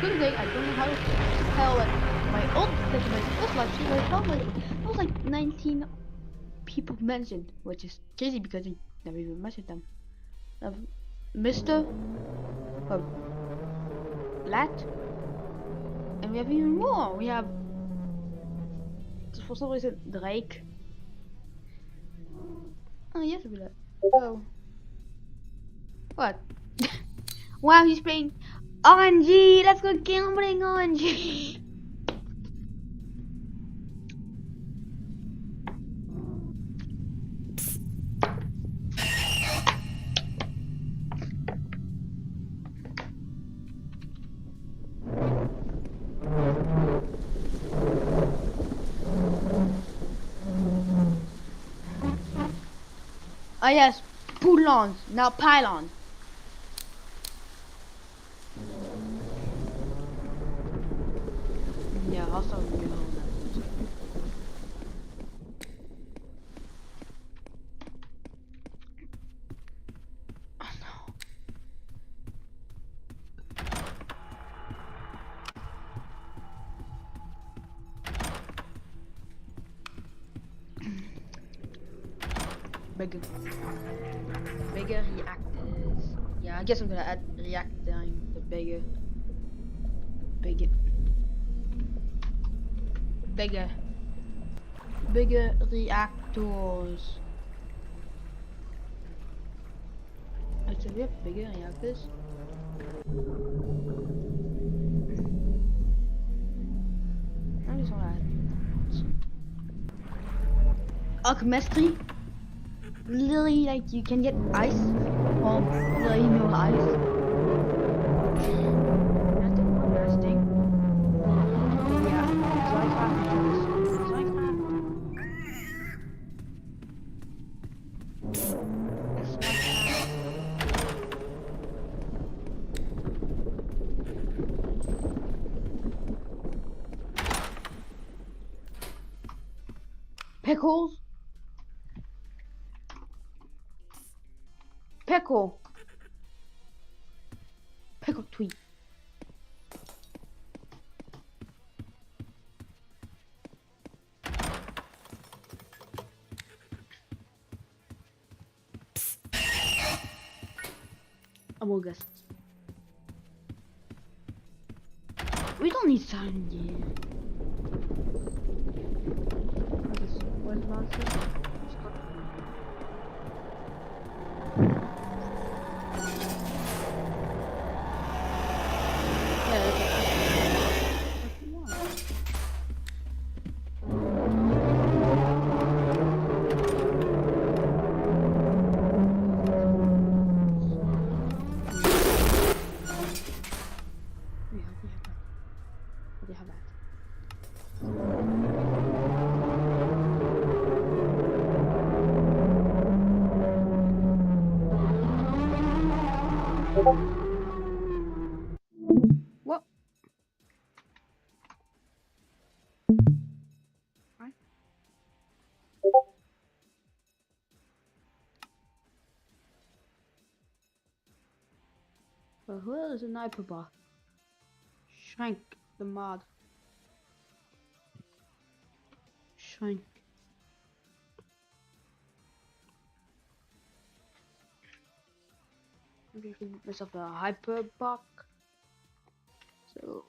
good thing I don't know how to tell like my old my first live stream I was like 19 people mentioned, which is crazy because I never even mentioned them. Mr. Lat, and we have even more. We have, for some reason, Drake. Oh yes, we that. Oh, what? Wow, he's playing RNG. Let's go gambling RNG. Oh yes, pylons, now pylon. Yeah, also new home. Oh no. Bigger reactors. Yeah, I guess I'm gonna add reacting the bigger bigger reactors. Actually, we have bigger reactors. I just wanna add alchemy. Literally, like you can get ice. Well, literally no ice. That's the one last thing. Yeah, pickles. Pickle tweet. Among Us. We don't need sound here. Where's monster? We have that. What? Right. Well, who is a sniper bar? Shrink the mod. Shrink. I'm giving myself a hyper buck. So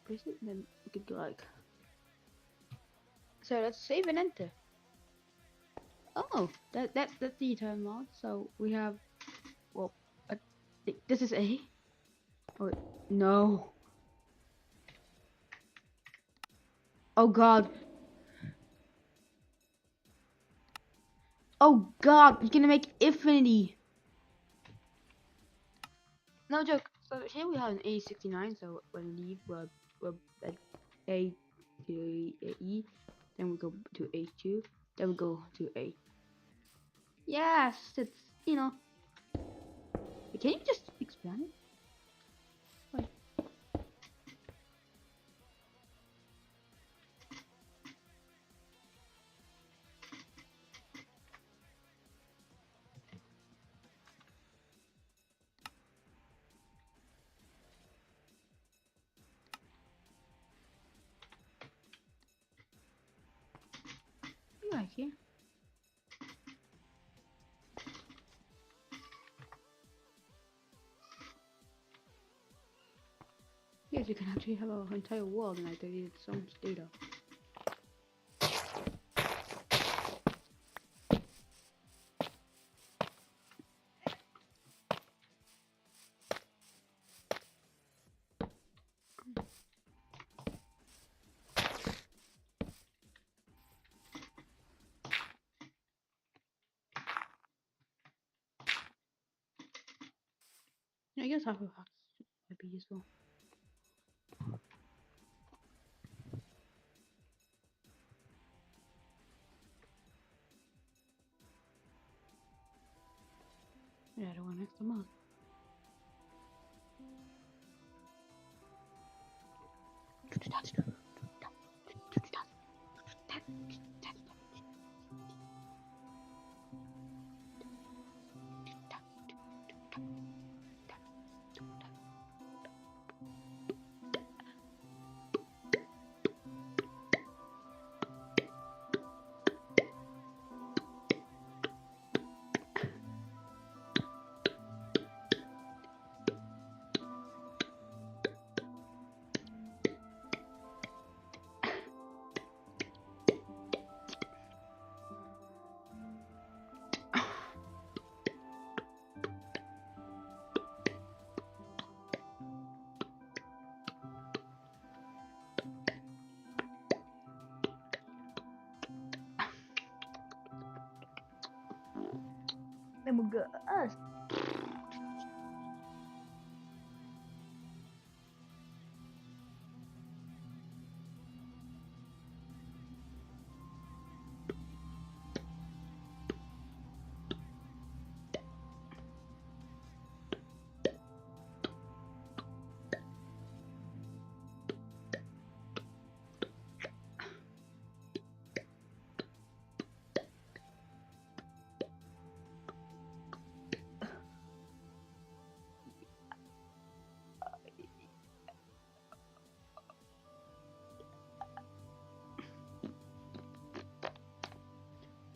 press it, then we could go like. So let's save and enter. Oh, that's the turn mod. So we have, well, this is A. Oh wait, no. Oh god. Oh god, you're gonna make infinity. No joke. So here we have an A69. So when we leave, we're at A to E. Then we go to A2. Then we go to A. Yes, it's, you know. Can you just explain it? Wait. back here. Yes, you can actually have an entire world and I deleted so much data. I guess half of hacks might be useful. Yeah, the one next to mod. Then we'll go us.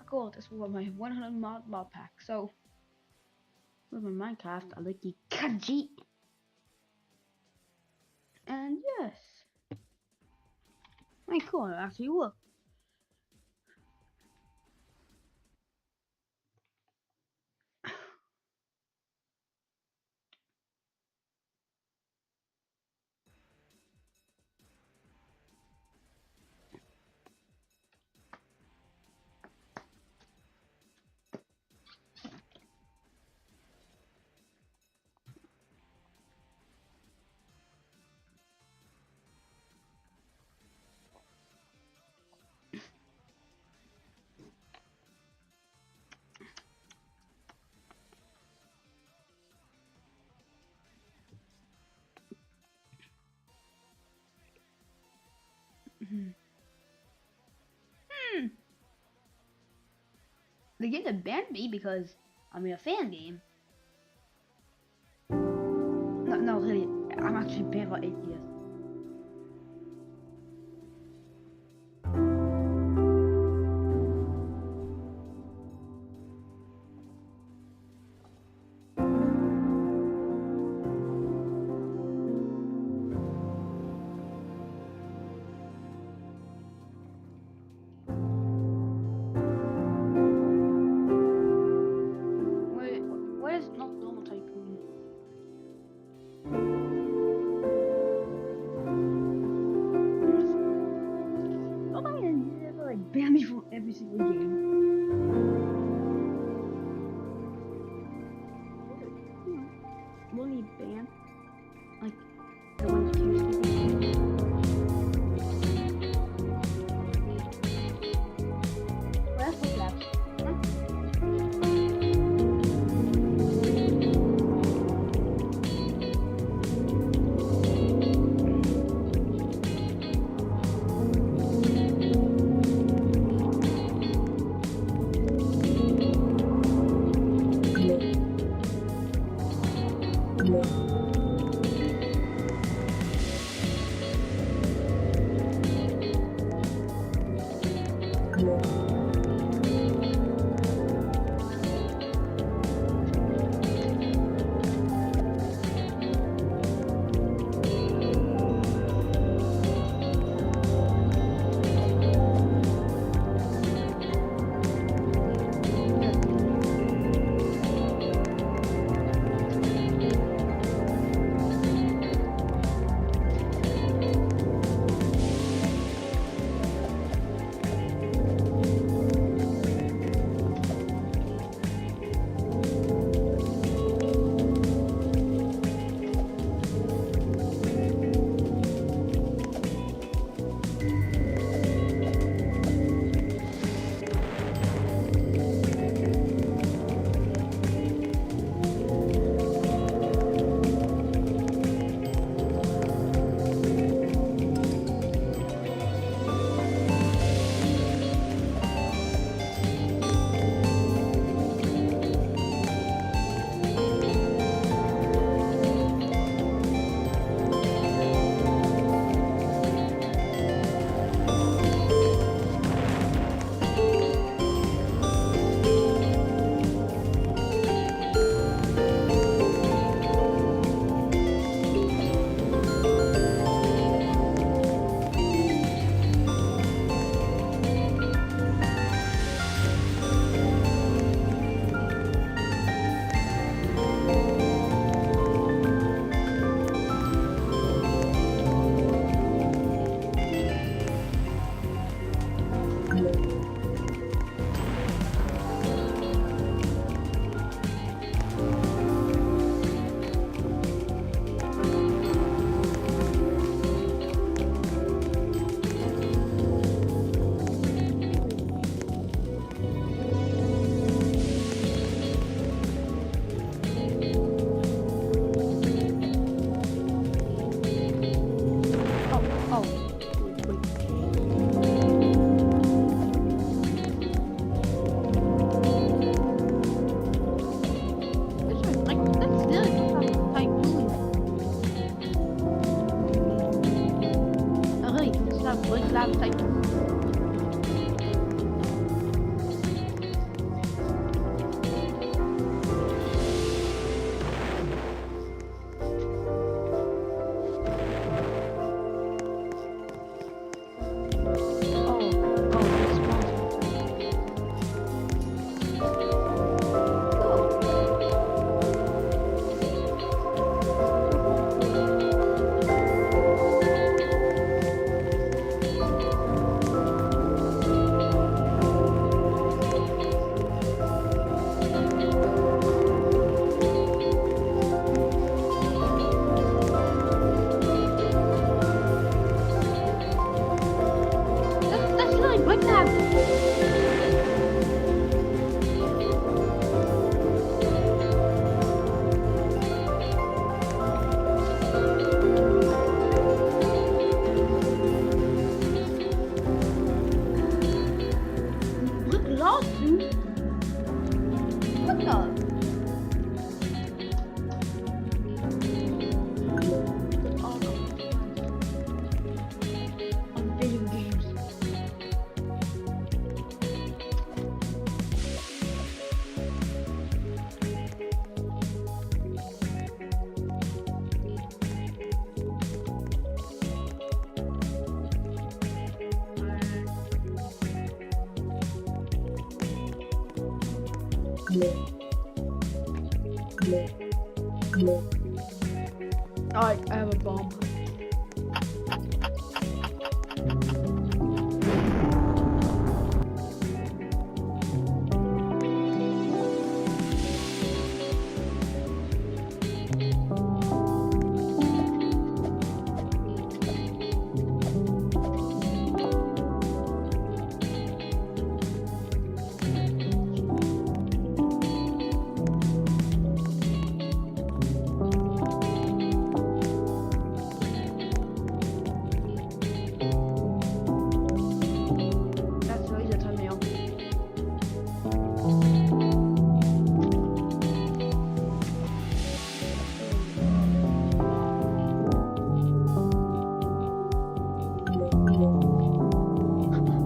Cool, this was my 100 mod pack. So, with my Minecraft, I like the Khajiit. And yes. My cool, it actually worked. They didn't ban me because I'm in a fan game. No, really, I'm actually banned for 8 years. What is not normal tycoon? Nobody never like ban me from every single game. Only ban like the ones you choose. Well, that's what's left. That's good. Tycoon. Arrête, c'est la bonne lave tycoon. That's really good lab. Look, lost, dude. What the? Oh, no. On video games. Alright, I have a bomb. That's really the thumbnail.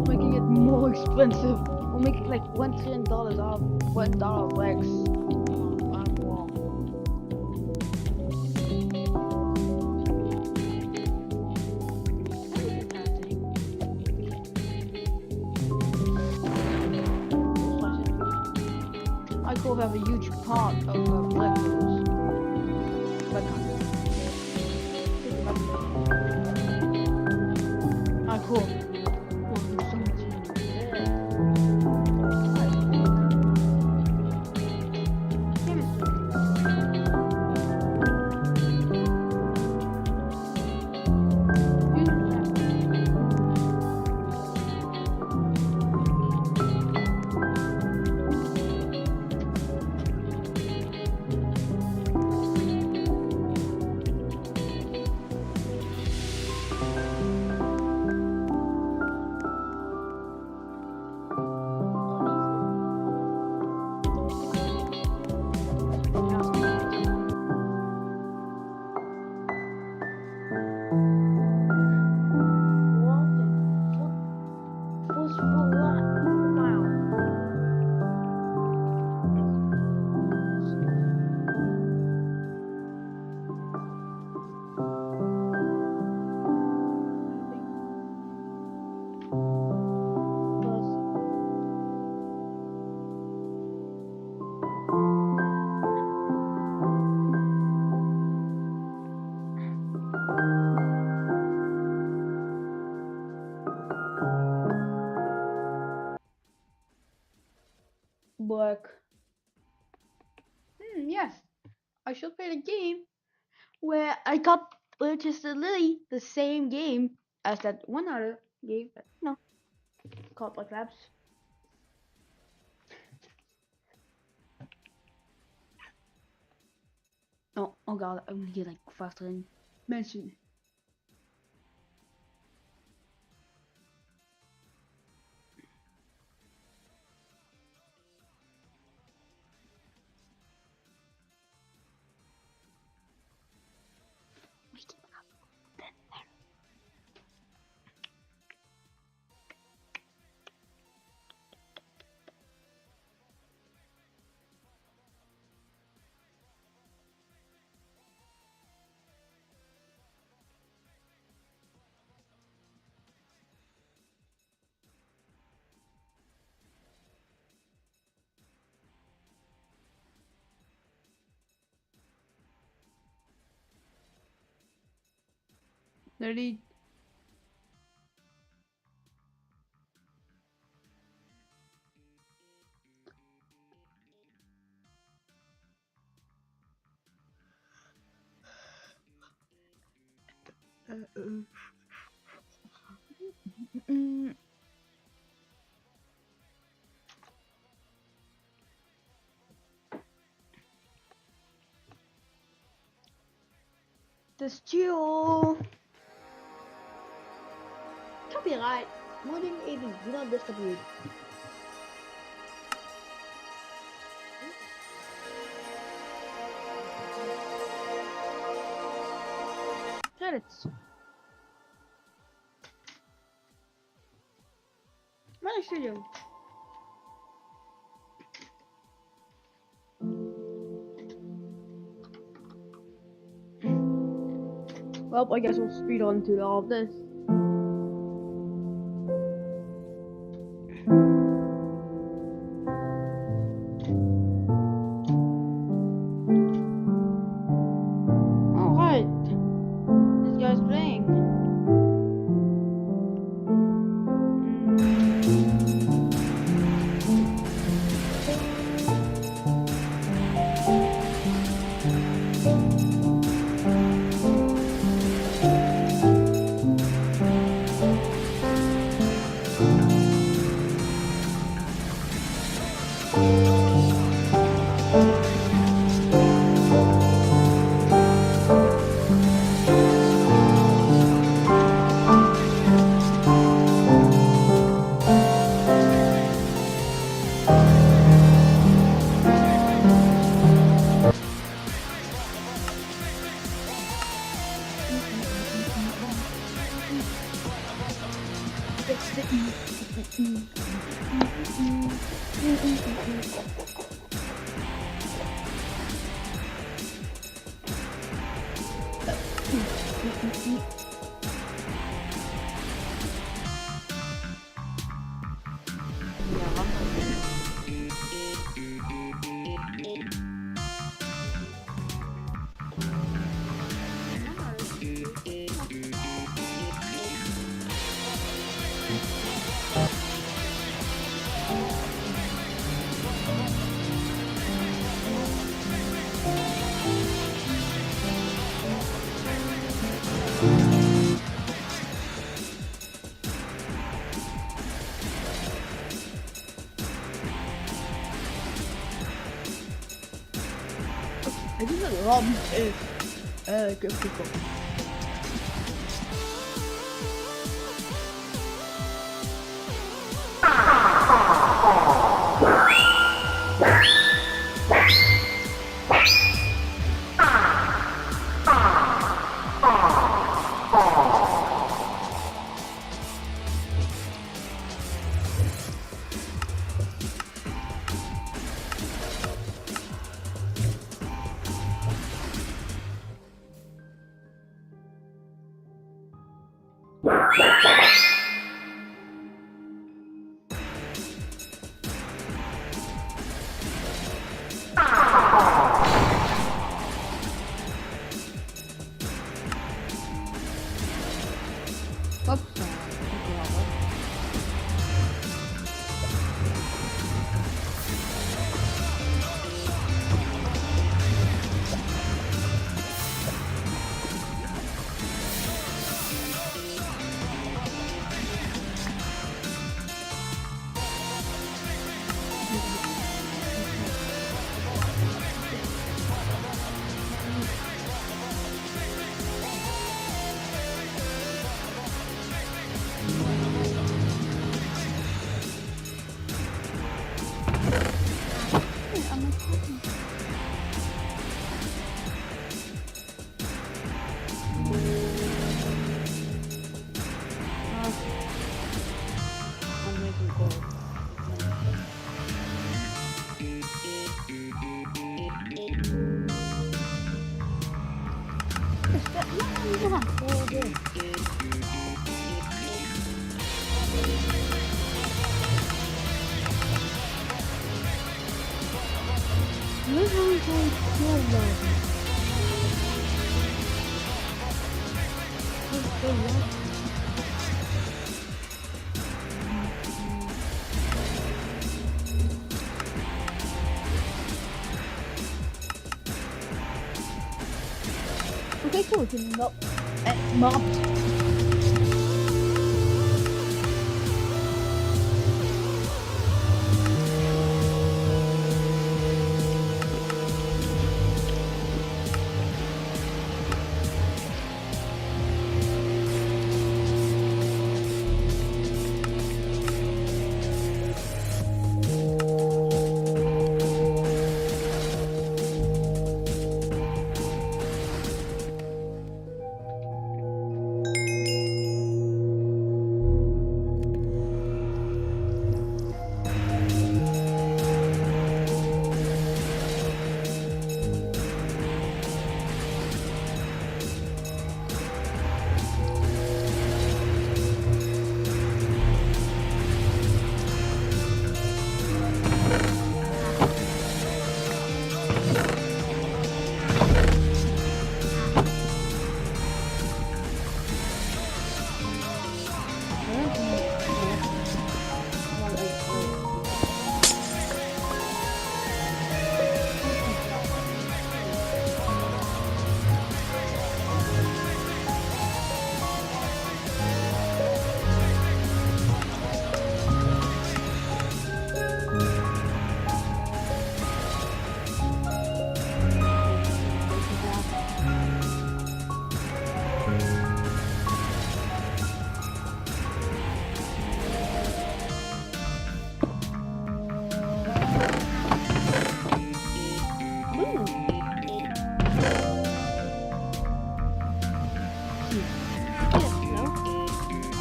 Making it more expensive. We'll make it like $1 trillion off $1 Lex. I could have a huge part of black holes. But cool. Oh, there's so much in there. Black. Yes. I should play the game where I got purchased literally the same game as that one other game that, called Black Labs. Oh god, I'm gonna get like faster than mentioned. 30. Just chill. Copyright. Modding aiding. Do not distribute. Credits. Manic Studio. Well, I guess we'll speed on to all of this. Alright. This guy's playing. I think that Rob is good people. Oops. Wait, what? Okay, cool. Thì mobbed.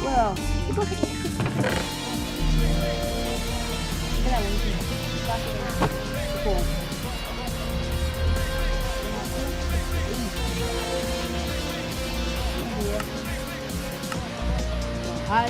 Well, it was before. Hi,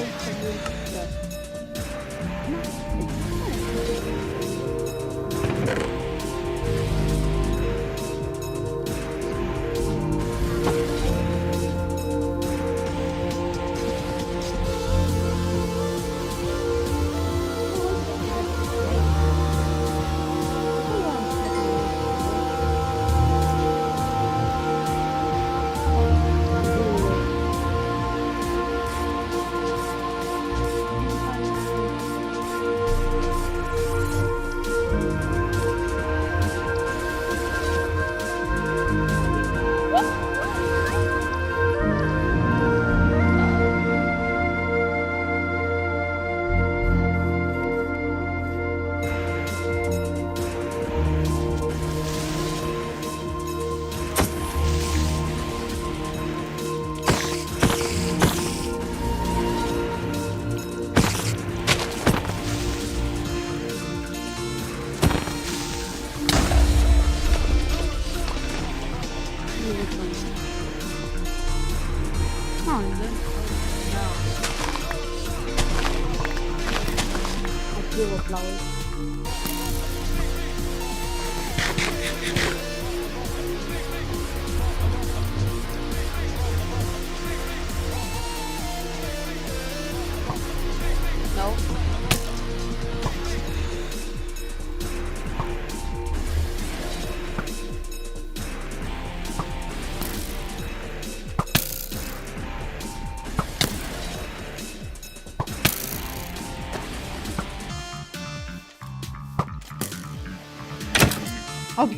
Oh, is it? I feel a flower. No. Oh.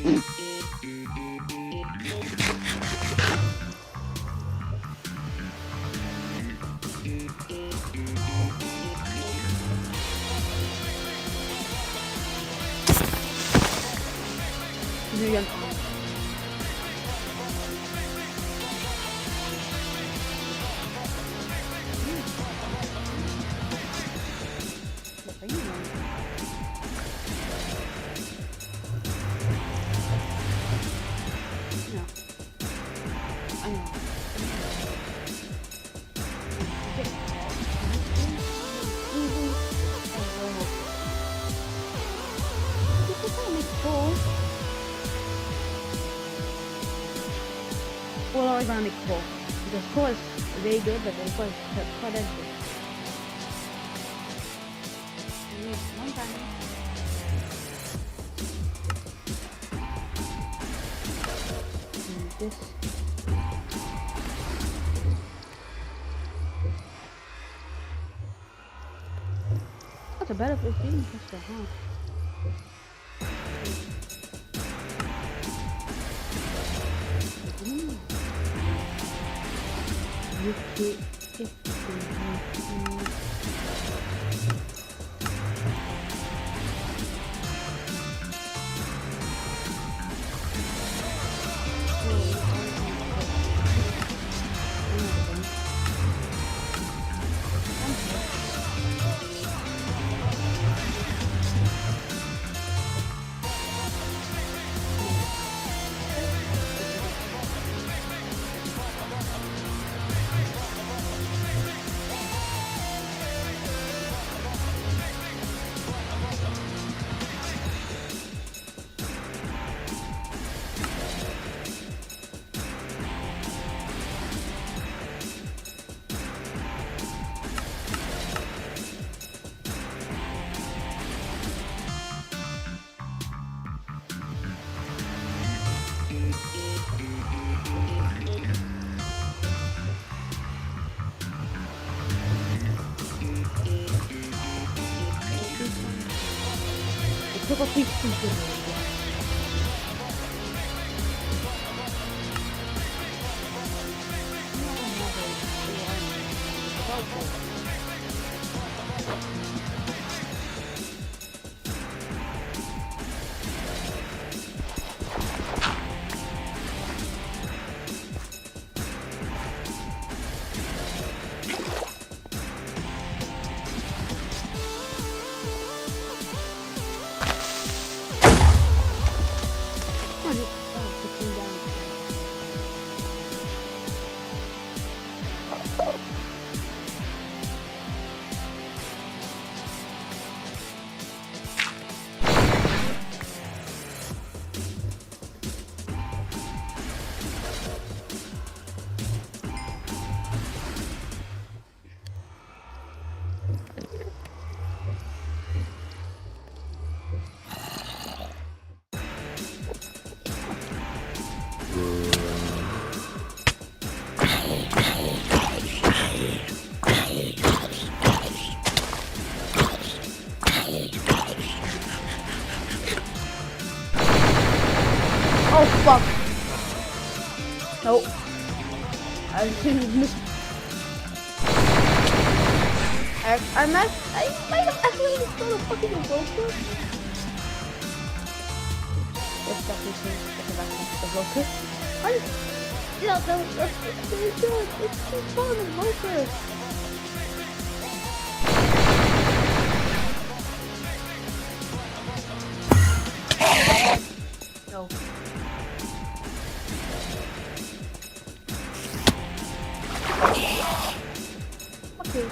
Julian. Well, I was gonna make coal. Because coal is very good, but the coal is quite expensive. One time. And this. That's a better 15 pistol, huh? Took a piece of Oh fuck! Nope. I didn't miss. I might have actually stole a fucking Evoker. Let's definitely get back to the Evoker. Yeah, that's very good. It's so fun, Evoker. No. Okay.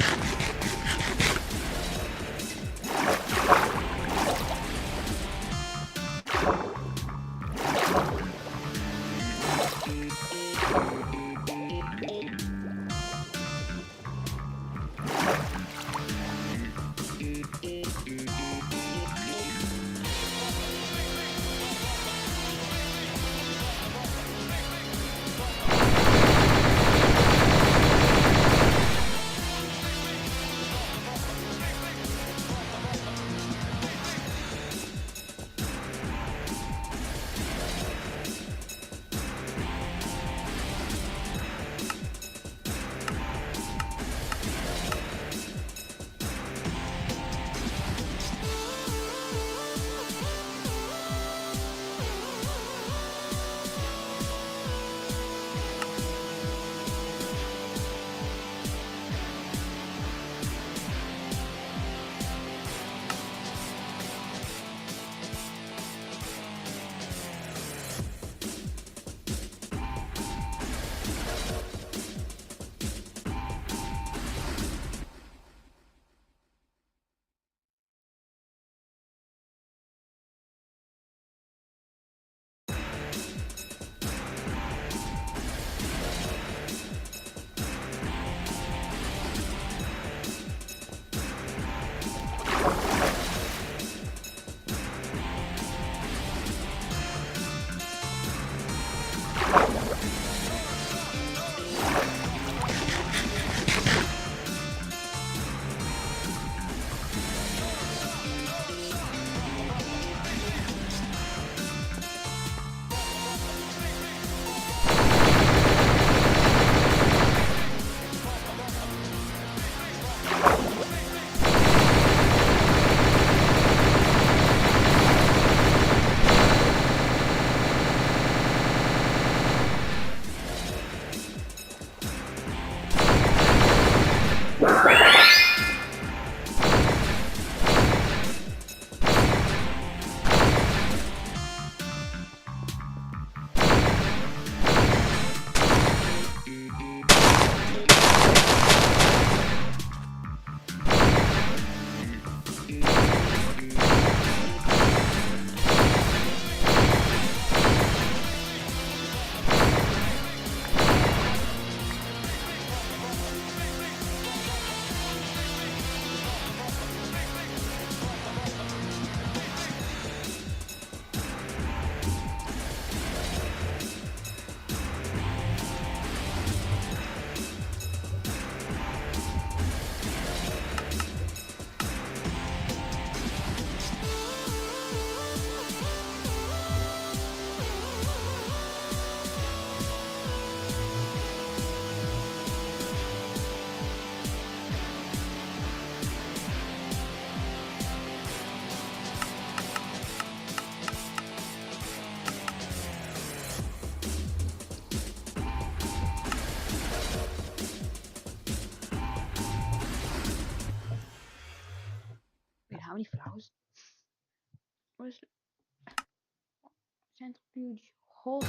centrifuge hole.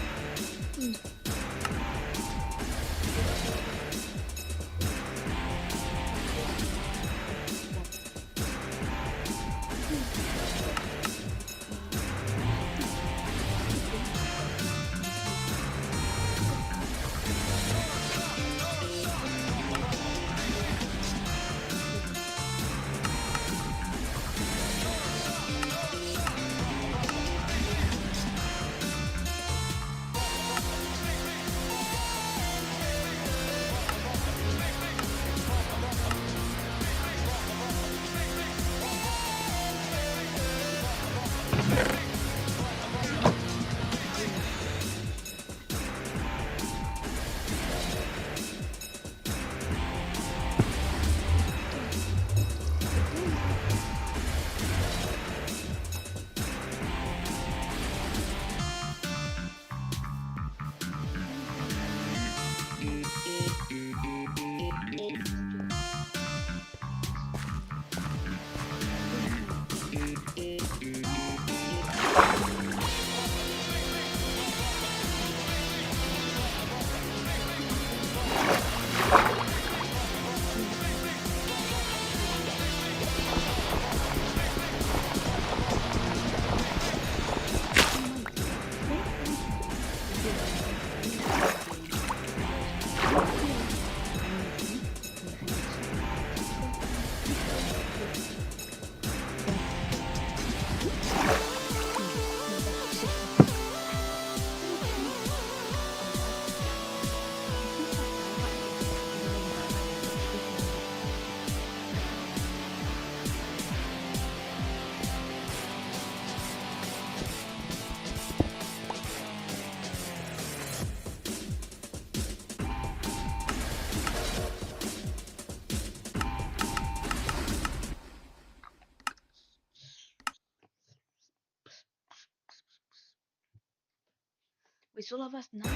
We still have us 9.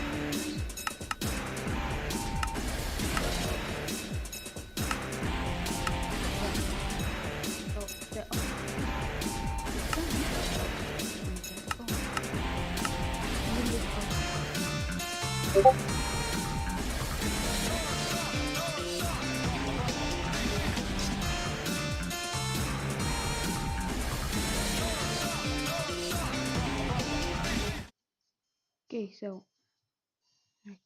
Okay, so right.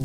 Oh,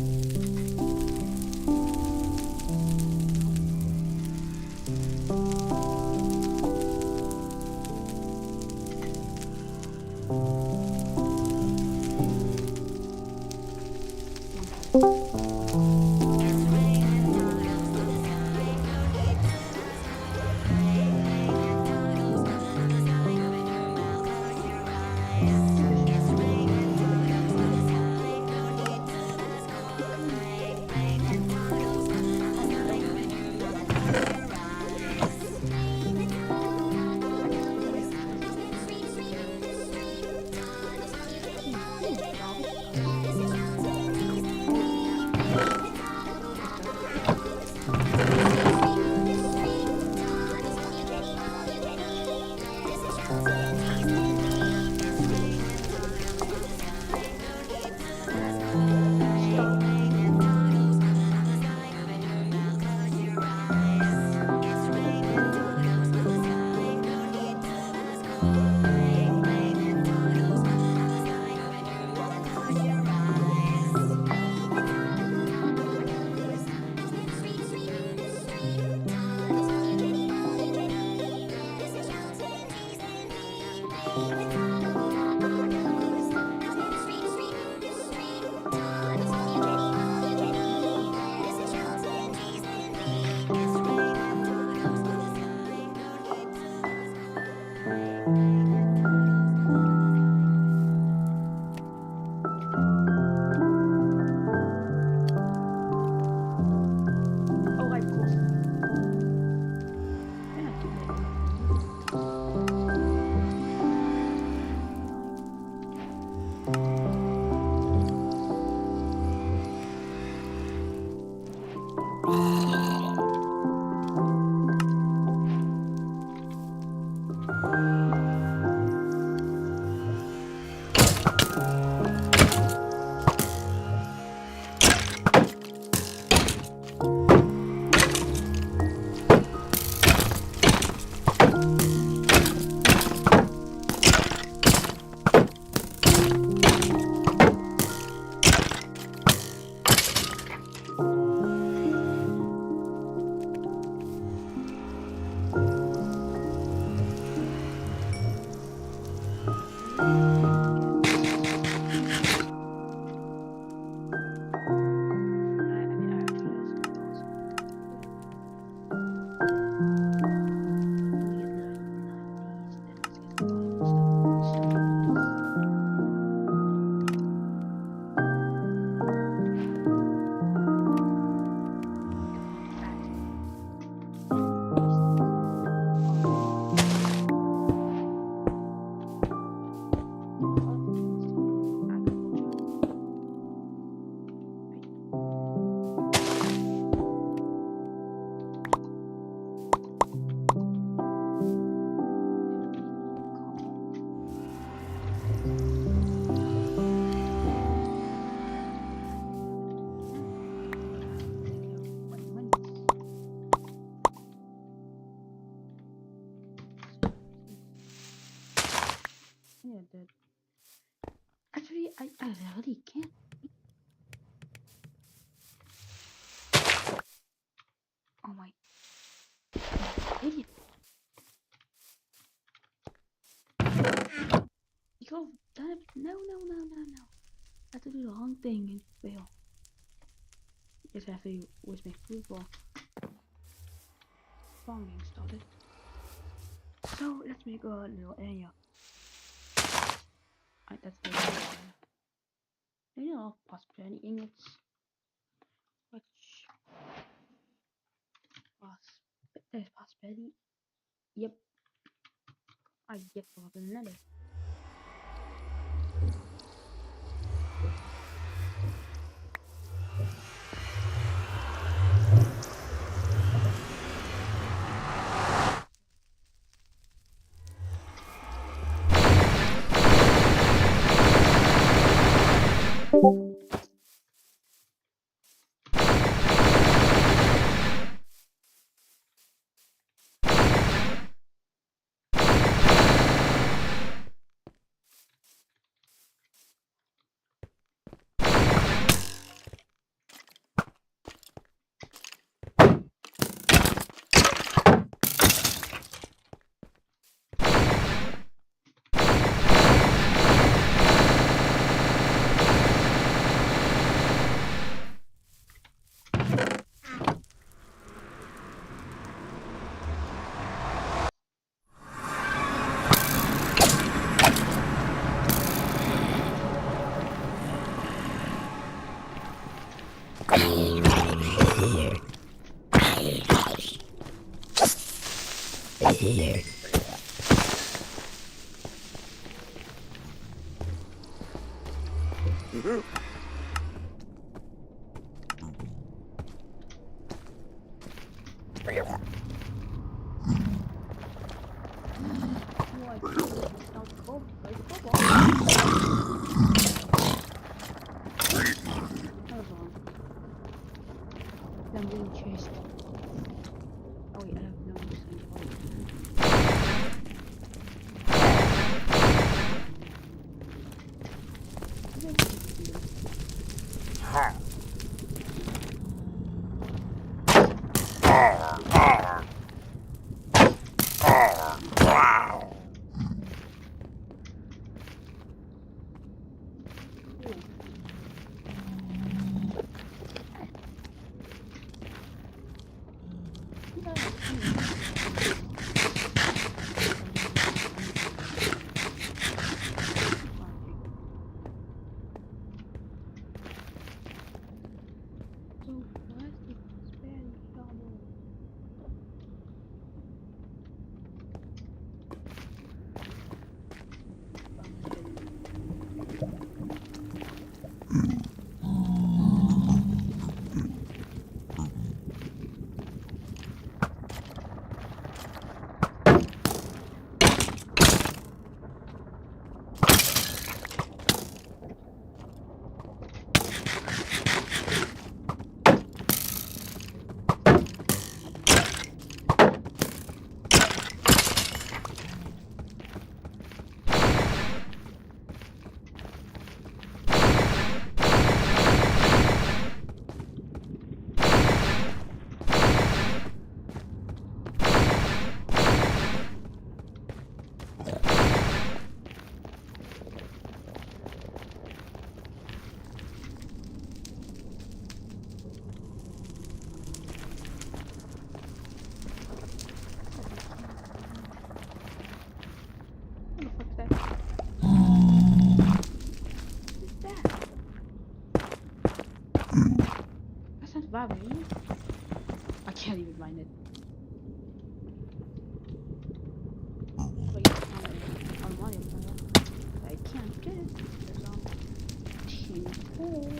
right, of course. Yeah, I do that. Yeah, that. Actually, I really can't. Oh my. Idiot. You could have done it. No. I had to do the wrong thing and fail. Just have to with my football farming started. So let's make a little area. Alright, that's the area. Maybe I'll prosperity ingots. Which there's prosperity. Yep. I get for another. I'm being chased. Oh wait, I have no sleep. That's not Bobby. I can't even find it. Wait, on Mario Kart. I can't get it. There's on too cool.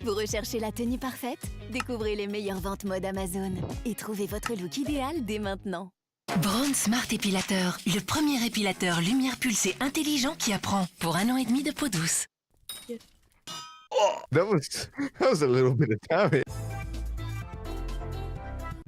Vous recherchez la tenue parfaite? Découvrez les meilleures ventes mode Amazon et trouvez votre look idéal dès maintenant. Braun Smart Épilateur, le premier épilateur lumière pulsée intelligent qui apprend pour 1 an et demi de peau douce. That was a little bit of damage.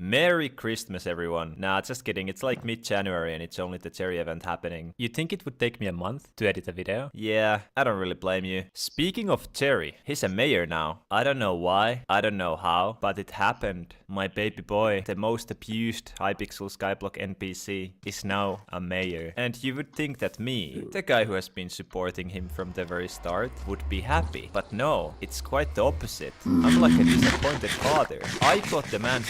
Merry Christmas, everyone. Nah, just kidding. It's like mid-January and it's only the Cherry event happening. You think it would take me a month to edit a video? Yeah, I don't really blame you. Speaking of Cherry, he's a mayor now. I don't know why, I don't know how, but it happened. My baby boy, the most abused Hypixel Skyblock NPC, is now a mayor. And you would think that me, the guy who has been supporting him from the very start, would be happy. But no, it's quite the opposite. I'm like a disappointed father. I got the man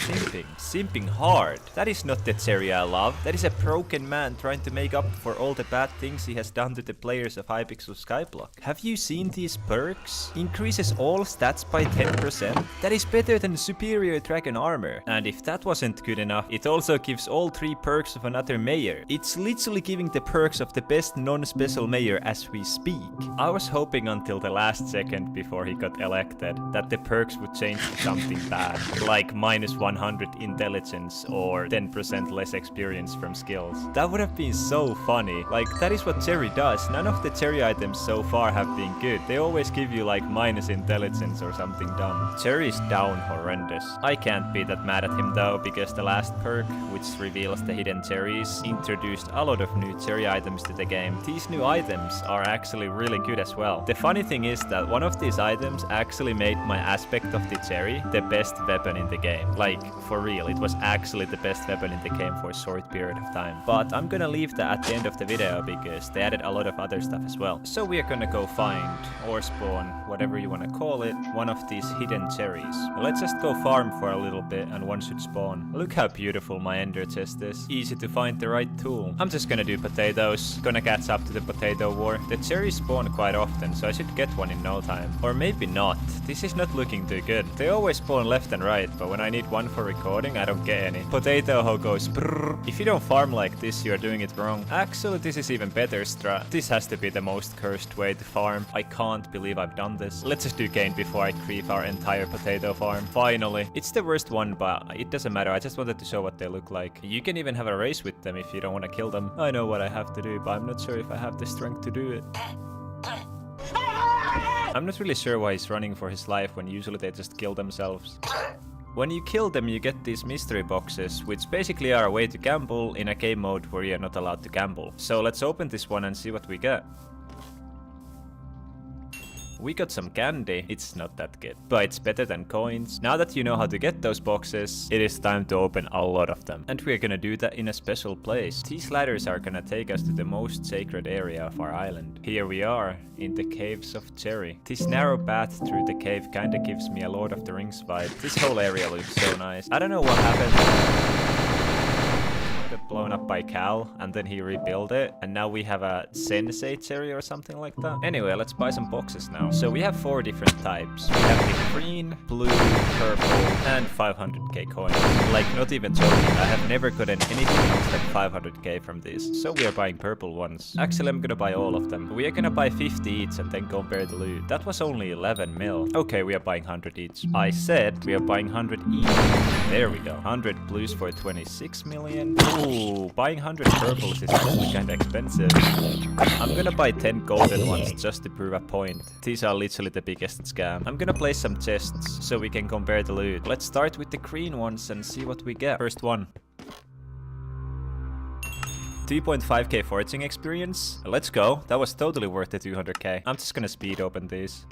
simping hard. That is not the Cherry I love. That is a broken man trying to make up for all the bad things he has done to the players of Hypixel Skyblock. Have you seen these perks? Increases all stats by 10%. That is better than superior dragon armor. And if that wasn't good enough, it also gives all 3 perks of another mayor. It's literally giving the perks of the best non-special mayor as we speak. I was hoping until the last second before he got elected that the perks would change to something bad, like -100 in intelligence or 10% less experience from skills. That would have been so funny. Like, that is what Cherry does. None of the Cherry items so far have been good. They always give you like minus intelligence or something dumb. Cherry's down horrendous. I can't be that mad at him though, because the last perk, which reveals the hidden cherries, introduced a lot of new Cherry items to the game. These new items are actually really good as well. The funny thing is that one of these items actually made my aspect of the Cherry the best weapon in the game. Like, for real, it was actually the best weapon in the game for a short period of time. But I'm gonna leave that at the end of the video because they added a lot of other stuff as well. So we are gonna go find or spawn, whatever you wanna call it, one of these hidden cherries. Let's just go farm for a little bit and one should spawn. Look how beautiful my ender chest is. Easy to find the right tool. I'm just gonna do potatoes. Gonna catch up to the potato war. The cherries spawn quite often, so I should get one in no time. Or maybe not. This is not looking too good. They always spawn left and right, but when I need one for recording, I don't get any. Potato hoe goes brrr. If you don't farm like this, you're doing it wrong. Actually, this is even better strat. This has to be the most cursed way to farm. I can't believe I've done this. Let's just do gain before I creep our entire potato farm. Finally. It's the worst one, but it doesn't matter. I just wanted to show what they look like. You can even have a race with them if you don't want to kill them. I know what I have to do, but I'm not sure if I have the strength to do it. I'm not really sure why he's running for his life when usually they just kill themselves. When you kill them, you get these mystery boxes, which basically are a way to gamble in a game mode where you're not allowed to gamble. So let's open this one and see what we get. We got some candy. It's not that good, but it's better than coins. Now that you know how to get those boxes, it is time to open a lot of them. And we're gonna do that in a special place. These ladders are gonna take us to the most sacred area of our island. Here we are, in the caves of Cherry. This narrow path through the cave kinda gives me a Lord of the Rings vibe. This whole area looks so nice. I don't know what happened. Got blown up by Cal, and then he rebuilt it, and now we have a Sensei Cherry or something like that. Anyway, let's buy some boxes now. So we have 4 different types. We have the green, blue, purple, and 500k coin. Like, not even joking, I have never gotten anything else than 500k from these. So we are buying purple ones. Actually, I'm gonna buy all of them. We are gonna buy 50 each and then compare the loot. That was only 11 mil. Okay, we are buying 100 each. I said we are buying 100 each. There we go. 100 blues for 26 million. Ooh, buying 100 purples is actually kinda expensive. I'm gonna buy 10 golden ones just to prove a point. These are literally the biggest scam. I'm gonna place some chests so we can compare the loot. Let's start with the green ones and see what we get. First one. 2.5k foraging experience. Let's go. That was totally worth the 200k. I'm just gonna speed open these.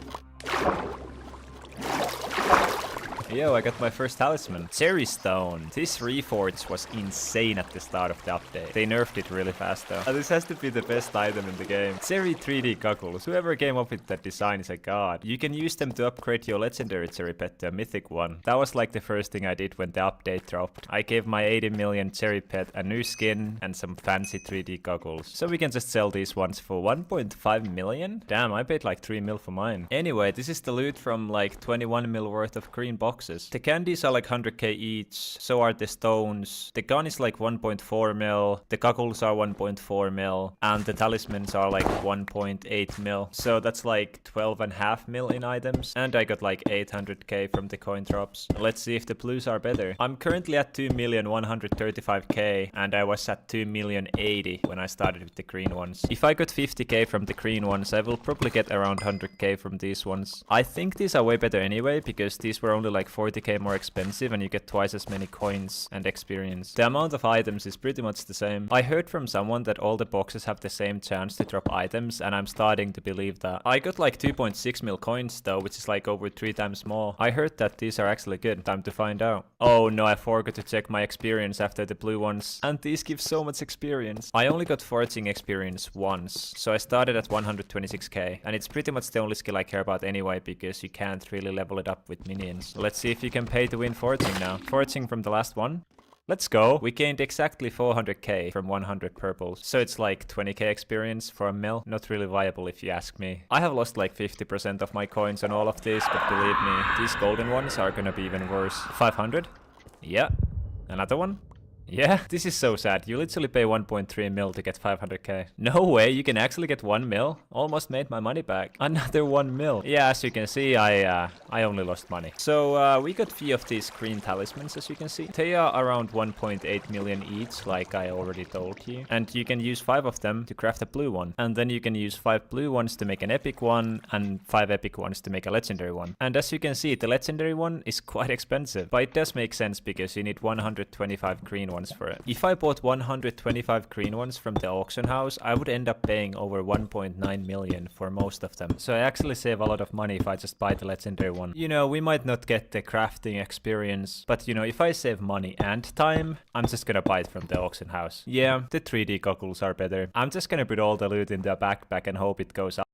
Yo, I got my first talisman. Cherry Stone. This Reforge was insane at the start of the update. They nerfed it really fast though. This has to be the best item in the game. Cherry 3D goggles. Whoever came up with that design is a god. You can use them to upgrade your legendary cherry pet to a mythic one. That was like the first thing I did when the update dropped. I gave my 80 million cherry pet a new skin and some fancy 3D goggles. So we can just sell these ones for 1.5 million? Damn, I paid like 3 mil for mine. Anyway, this is the loot from like 21 mil worth of green boxes. The candies are like 100k each, so are the stones. The gun is like 1.4 mil, the goggles are 1.4 mil, and the talismans are like 1.8 mil. So that's like 12.5 mil in items, and I got like 800k from the coin drops. Let's see if the blues are better. I'm currently at 2,135k, and I was at 2,080,000 when I started with the green ones. If I got 50k from the green ones, I will probably get around 100k from these ones. I think these are way better anyway, because these were only like 40k more expensive and you get twice as many coins and experience. The amount of items is pretty much the same. I heard from someone that all the boxes have the same chance to drop items, and I'm starting to believe that. I got like 2.6 mil coins though, which is like over 3 times more. I heard that these are actually good. Time to find out. Oh no, I forgot to check my experience after the blue ones, and these give so much experience. I only got foraging experience once, so I started at 126k, and it's pretty much the only skill I care about anyway, because you can't really level it up with minions. Let's see if you can pay to win foraging now. Foraging from the last one. Let's go. We gained exactly 400k from 100 purples. So it's like 20k experience for a mil. Not really viable if you ask me. I have lost like 50% of my coins on all of these, but believe me, these golden ones are gonna be even worse. 500? Yeah. Another one? Yeah, this is so sad. You literally pay 1.3 mil to get 500k. No way, you can actually get 1 mil? Almost made my money back. Another 1 mil. Yeah, as you can see, I only lost money. So we got few of these green talismans, as you can see. They are around 1.8 million each, like I already told you. And you can use 5 of them to craft a blue one. And then you can use 5 blue ones to make an epic one, and 5 epic ones to make a legendary one. And as you can see, the legendary one is quite expensive. But it does make sense because you need 125 green ones for it. If I bought 125 green ones from the auction house, I would end up paying over 1.9 million for most of them. So I actually save a lot of money if I just buy the legendary one. You know, we might not get the crafting experience, but you know, if I save money and time, I'm just gonna buy it from the auction house. Yeah, the 3D goggles are better. I'm just gonna put all the loot in the backpack and hope it goes up.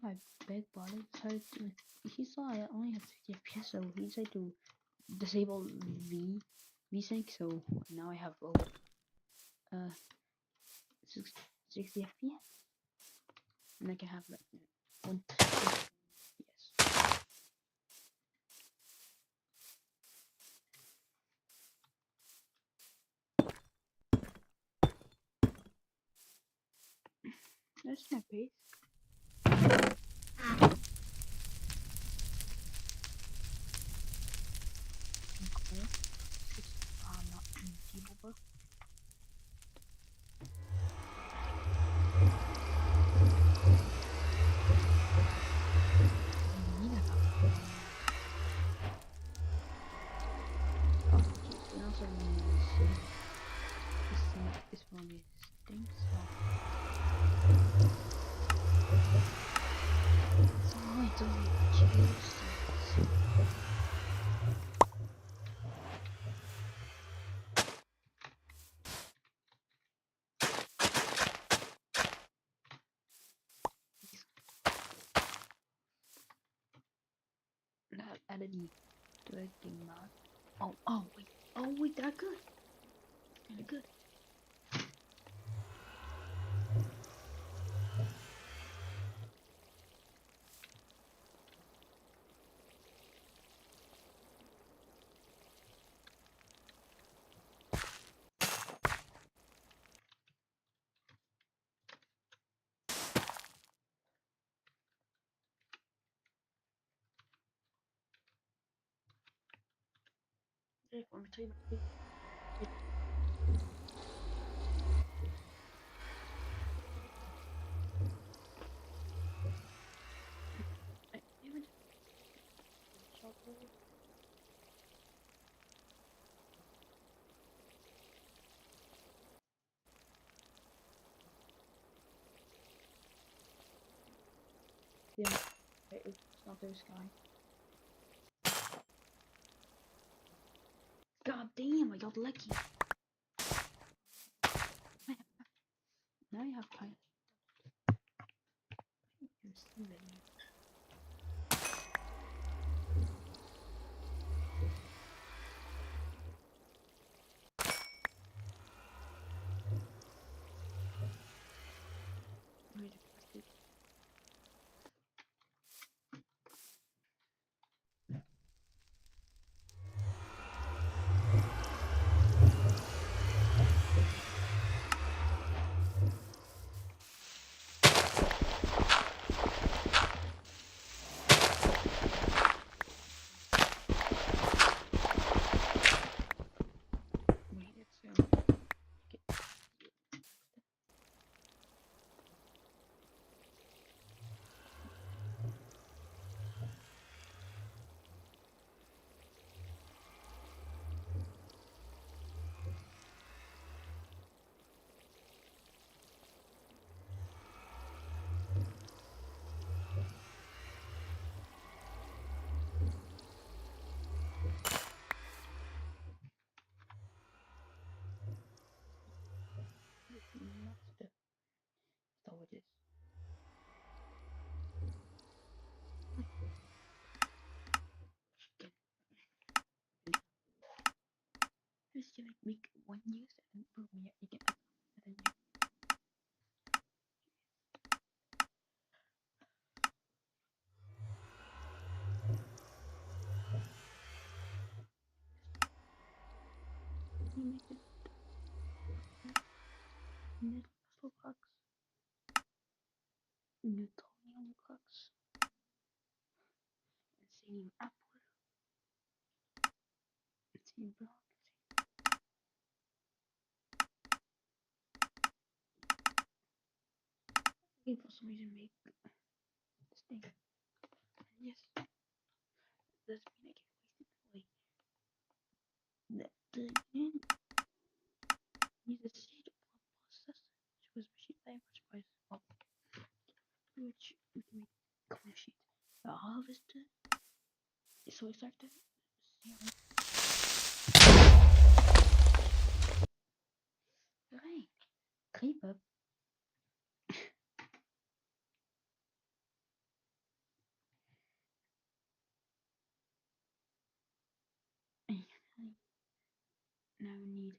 My big brother decided to, he saw I only have 60 FPS, so he decided to disable VSync, so now I have over 60 FPS, and I can have like one. Yes. That's my base. Okay. Not unkeepable. And also this one is stinks. So I don't choose. That added directing mod. Oh wait, that good. Kinda good. Let me tell you. Yeah, it's not this guy. God damn, I got lucky. Now you have time. You're still in. Wait, plastic. Wait, it's That's how it is. Just like make one use and boom, yeah, you get and then you make it neutral box, Newtonian box, and same apple, same block. Okay, for some reason make this thing. And yes, does mean I can waste it away. The end is a seed of process which was machine language by which we can make common sheet. The harvester is so excited. Right. Creeper. Now we need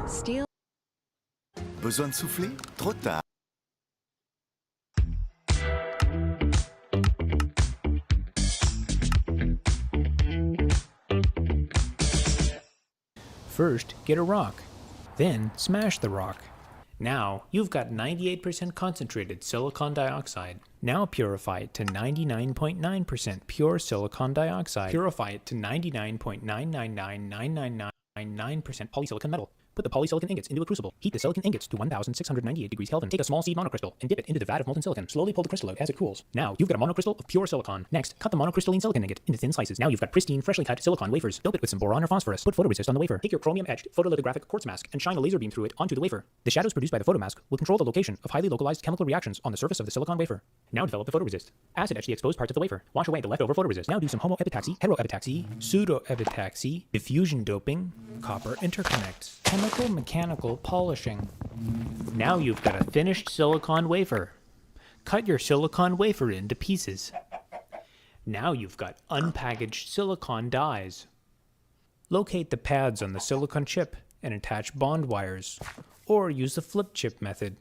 Steel. Besoin de souffler? Trop tard. First, get a rock. Then, smash the rock. Now, you've got 98% concentrated silicon dioxide. Now purify it to 99.9% pure silicon dioxide. Purify it to 99.9999999% polysilicon metal. Put the polysilicon ingots into a crucible. Heat the silicon ingots to 1698 degrees Kelvin. Take a small seed monocrystal and dip it into the vat of molten silicon. Slowly pull the crystal out as it cools. Now, you've got a monocrystal of pure silicon. Next, cut the monocrystalline silicon ingot into thin slices. Now you've got pristine, freshly cut silicon wafers. Dope it with some boron or phosphorus. Put photoresist on the wafer. Take your chromium-etched photolithographic quartz mask and shine a laser beam through it onto the wafer. The shadows produced by the photomask will control the location of highly localized chemical reactions on the surface of the silicon wafer. Now develop the photoresist. Acid etch the exposed parts of the wafer. Wash away the leftover photoresist. Now do some homoepitaxy, heteroepitaxy, pseudoepitaxy, diffusion doping, copper interconnects, chemical mechanical polishing. Now you've got a finished silicon wafer. Cut your silicon wafer into pieces. Now you've got unpackaged silicon dies. Locate the pads on the silicon chip and attach bond wires, or use the flip chip method.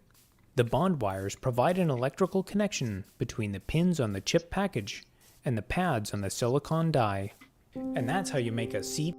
The bond wires provide an electrical connection between the pins on the chip package and the pads on the silicon die. And that's how you make a C.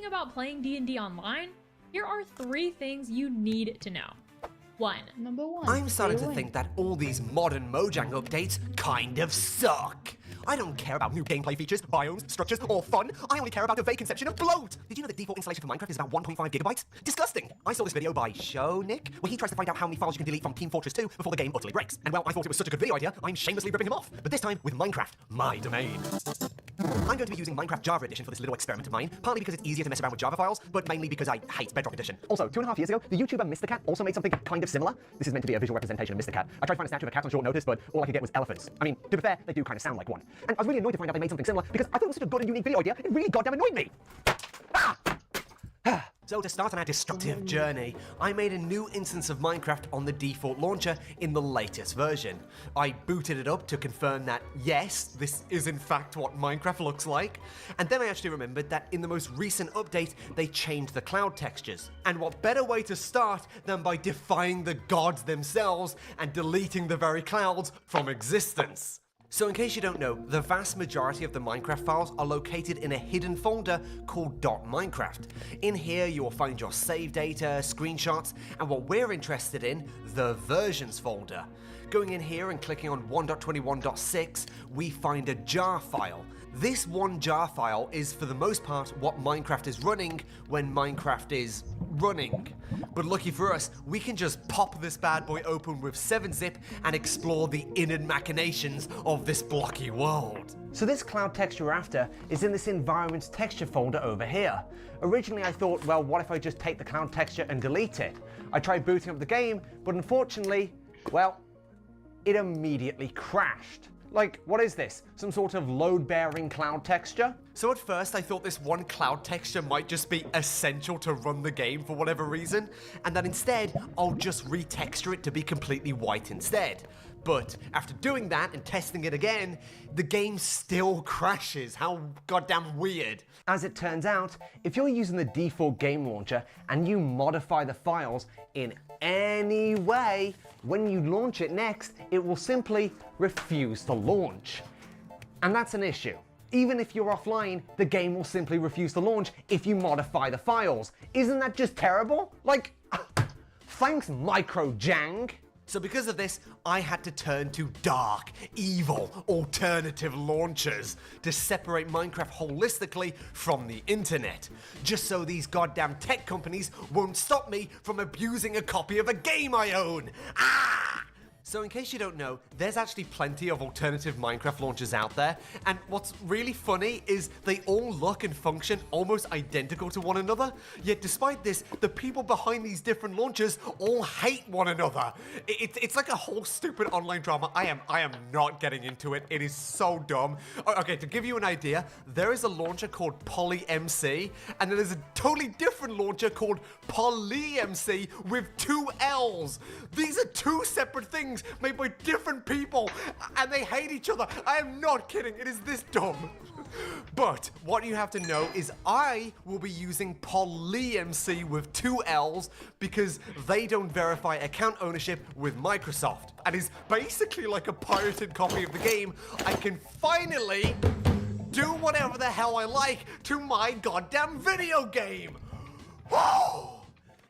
thinking about playing D&D online, here are 3 things you need to know. 1. Number 1. I'm starting stay to away. think that all these modern Mojang updates kind of suck. I don't care about new gameplay features, biomes, structures, or fun. I only care about a vague conception of bloat. Did you know the default installation for Minecraft is about 1.5 gigabytes? Disgusting. I saw this video by Shownick, where he tries to find out how many files you can delete from Team Fortress 2 before the game utterly breaks. And well, I thought it was such a good video idea, I'm shamelessly ripping him off. But this time with Minecraft, my domain. I'm going to be using Minecraft Java Edition for this little experiment of mine, partly because it's easier to mess around with Java files, but mainly because I hate Bedrock Edition. Also, 2.5 years ago, the YouTuber Mr. Cat also made something kind of similar. This is meant to be a visual representation of Mr. Cat. I tried to find a statue of a cat on short notice, but all I could get was elephants. I mean, to be fair, they do kind of sound like one. And I was really annoyed to find out they made something similar, because I thought it was such a good and unique video idea, it really goddamn annoyed me. So to start on our destructive journey, I made a new instance of Minecraft on the default launcher in the latest version. I booted it up to confirm that, yes, this is in fact what Minecraft looks like. And then I actually remembered that in the most recent update, they changed the cloud textures. And what better way to start than by defying the gods themselves and deleting the very clouds from existence? So in case you don't know, the vast majority of the Minecraft files are located in a hidden folder called .minecraft. In here you will find your save data, screenshots, and what we're interested in, the versions folder. Going in here and clicking on 1.21.6, we find a jar file. This one jar file is for the most part what Minecraft is running when Minecraft is running. But lucky for us, we can just pop this bad boy open with 7-zip and explore the inner machinations of this blocky world. So this cloud texture we're after is in this environment's texture folder over here. Originally I thought, well, what if I just take the cloud texture and delete it? I tried booting up the game, but unfortunately, well, it immediately crashed. Like, what is this? Some sort of load-bearing cloud texture? So at first I thought this one cloud texture might just be essential to run the game for whatever reason, and that instead I'll just retexture it to be completely white instead. But after doing that and testing it again, the game still crashes. How goddamn weird. As it turns out, if you're using the default game launcher and you modify the files in any way, when you launch it next, it will simply refuse to launch. And that's an issue. Even if you're offline, the game will simply refuse to launch if you modify the files. Isn't that just terrible? Like, thanks, Microjang. So because of this, I had to turn to dark, evil, alternative launchers to separate Minecraft holistically from the internet, just so these goddamn tech companies won't stop me from abusing a copy of a game I own. Ah! So in case you don't know, there's actually plenty of alternative Minecraft launchers out there, and what's really funny is they all look and function almost identical to one another, yet despite this, the people behind these different launchers all hate one another. It's like a whole stupid online drama. I am not getting into it. It is so dumb. Okay, to give you an idea, there is a launcher called PolyMC, and then there's a totally different launcher called PolyMC with 2 L's. These are 2 separate things made by different people, and they hate each other. I am not kidding. It is this dumb. But what you have to know is I will be using PolyMC with 2 L's because they don't verify account ownership with Microsoft. And is basically like a pirated copy of the game. I can finally do whatever the hell I like to my goddamn video game. Whoa!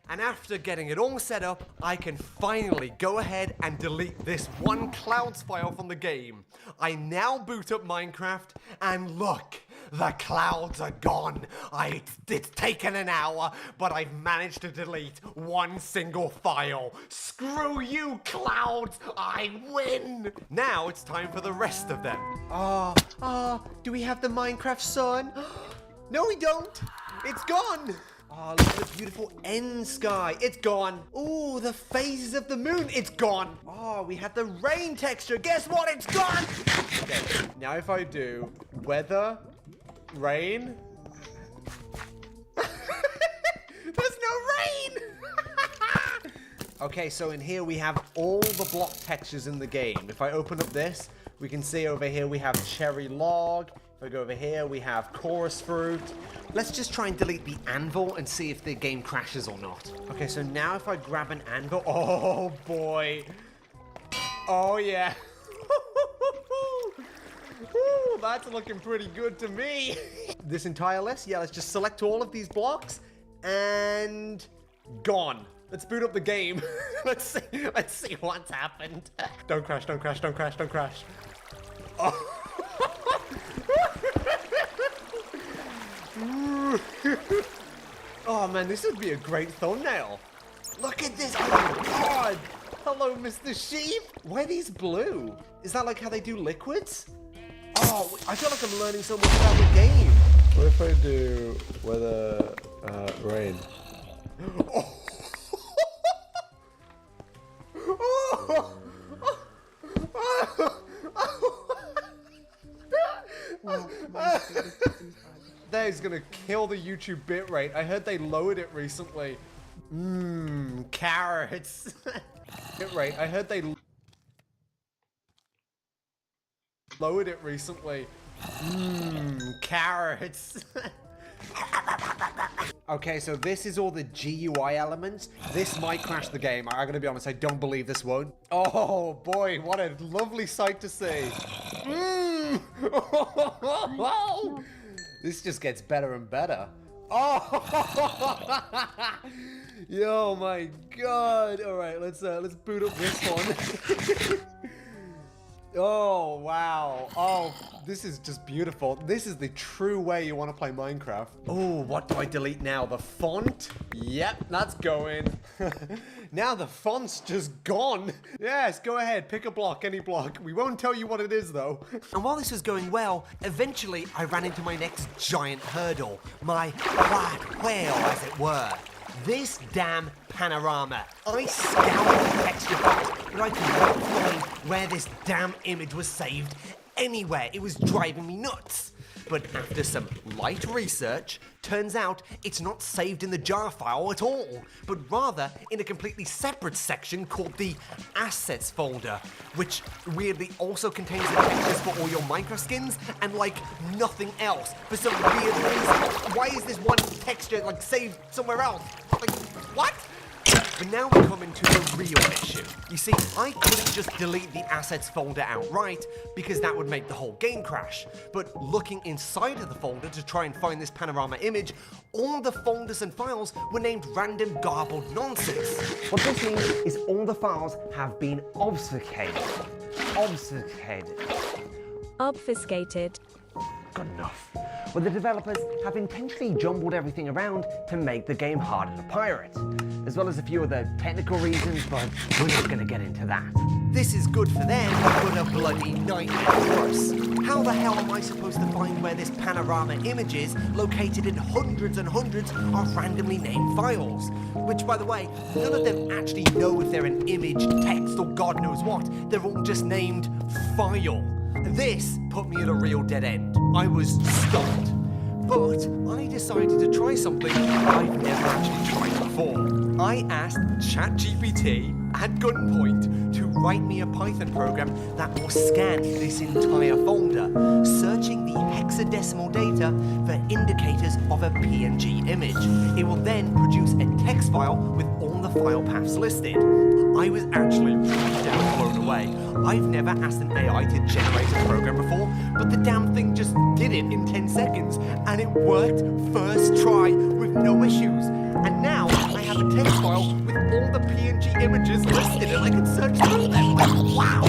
And after getting it all set up, I can finally go ahead and delete this one clouds file from the game. I now boot up Minecraft, and look, the clouds are gone. It's taken an hour, but I've managed to delete one single file. Screw you, clouds, I win. Now it's time for the rest of them. Do we have the Minecraft sun? No, we don't. It's gone. Oh, look at the beautiful end sky. It's gone. Ooh, the phases of the moon. It's gone. Oh, we had the rain texture. Guess what? It's gone. Okay, now if I do weather, rain. There's no rain. Okay, so in here we have all the block textures in the game. If I open up this, we can see over here we have cherry log. If I go over here, we have chorus fruit. Let's just try and delete the anvil and see if the game crashes or not. Okay, so now if I grab an anvil, oh boy. Oh yeah. Ooh, that's looking pretty good to me. this entire list. Yeah, let's just select all of these blocks and gone. Let's boot up the game. Let's see what's happened. Don't crash, don't crash, don't crash, don't crash. Oh. Oh man, this would be a great thumbnail. Look at this. Oh my god. Hello, Mr. Sheep. Why are these blue? Is that like how they do liquids? Oh, I feel like I'm learning so much about the game. What if I do weather, rain? Oh. That is gonna kill the YouTube bitrate. I heard they lowered it recently. Carrots. Bitrate. I heard they lowered it recently. Carrots. Okay, so this is all the GUI elements. This might crash the game. I gotta be honest, I don't believe this won't. Oh boy, what a lovely sight to see. This just gets better and better. Oh, yo, my God! All right, let's boot up this one. Oh wow! Oh, this is just beautiful. This is the true way you want to play Minecraft. Oh, what do I delete now? The font? Yep, that's going. Now the font's just gone. Yes, go ahead, pick a block, any block. We won't tell you what it is though. And while this was going well, eventually I ran into my next giant hurdle. My black whale, as it were. This damn panorama. I scoured the texture files, but I could not find where this damn image was saved anywhere. It was driving me nuts. But after some light research, turns out it's not saved in the jar file at all, but rather in a completely separate section called the Assets folder, which weirdly also contains the textures for all your Minecraft skins and like nothing else for some weird reason. Why is this one texture like saved somewhere else? Like, what? But now we come into the real issue. You see, I couldn't just delete the Assets folder outright because that would make the whole game crash. But looking inside of the folder to try and find this panorama image, all the folders and files were named random garbled nonsense. What this means is all the files have been obfuscated. Obfuscated. Good enough. Well, the developers have intentionally jumbled everything around to make the game harder to pirate, as well as a few other technical reasons, but we're not going to get into that. This is good for them, but a bloody nightmare for us. How the hell am I supposed to find where this panorama image is located in hundreds and hundreds of randomly named files? Which, by the way, none of them actually know if they're an image, text, or God knows what. They're all just named file. This put me at a real dead end. I was stumped. But I decided to try something I've never actually tried before. I asked ChatGPT at gunpoint to write me a Python program that will scan this entire folder, searching the hexadecimal data for indicators of a PNG image. It will then produce a text file with all the file paths listed. I was actually pretty damn blown away. I've never asked an AI to generate a program before, but the damn thing just did it in 10 seconds, and it worked first try with no issues. And now I have a text file with all the PNG images listed, and I can search through them. Wow!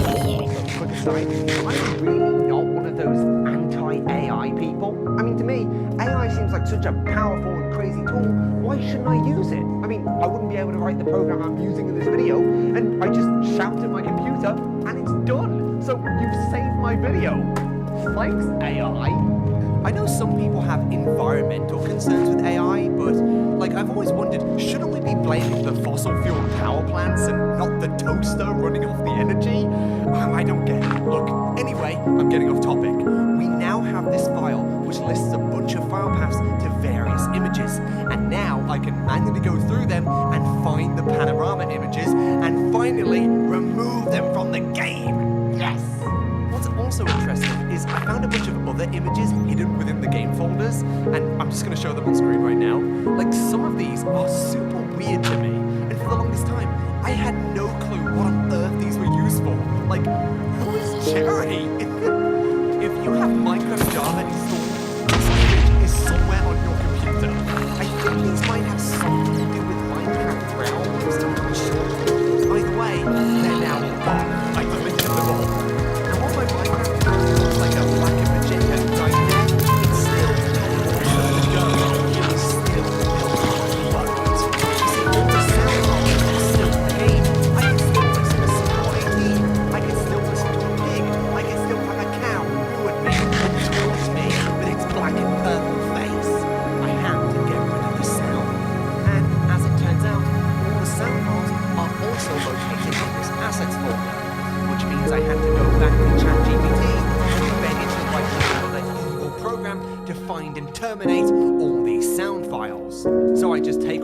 Quick aside, I'm really not one of those anti-AI people. I mean, to me, AI seems like such a powerful and crazy tool. Why shouldn't I use it? I mean, I wouldn't be able to write the program I'm using in this video, and I just shout at my computer, and it's done. So you've saved my video. Thanks, AI. I know some people have environmental concerns with AI, but like I've always wondered, shouldn't we be blaming the fossil fuel power plants and not the toaster running off the energy? I don't get it. Look, anyway, I'm getting off topic. We now have this file which lists a bunch of file paths to various images, and now I can manually go through them and find the panorama images and finally remove them from the game. Yes! What's also interesting is I found a bunch of other images hidden within the game folders, and I'm just going to show them on screen right now. Like, some of these are super weird to me, and for the longest time, I had no clue what on earth these were used for. Like, who is Cherry? If you have Minecraft Java installed, this image is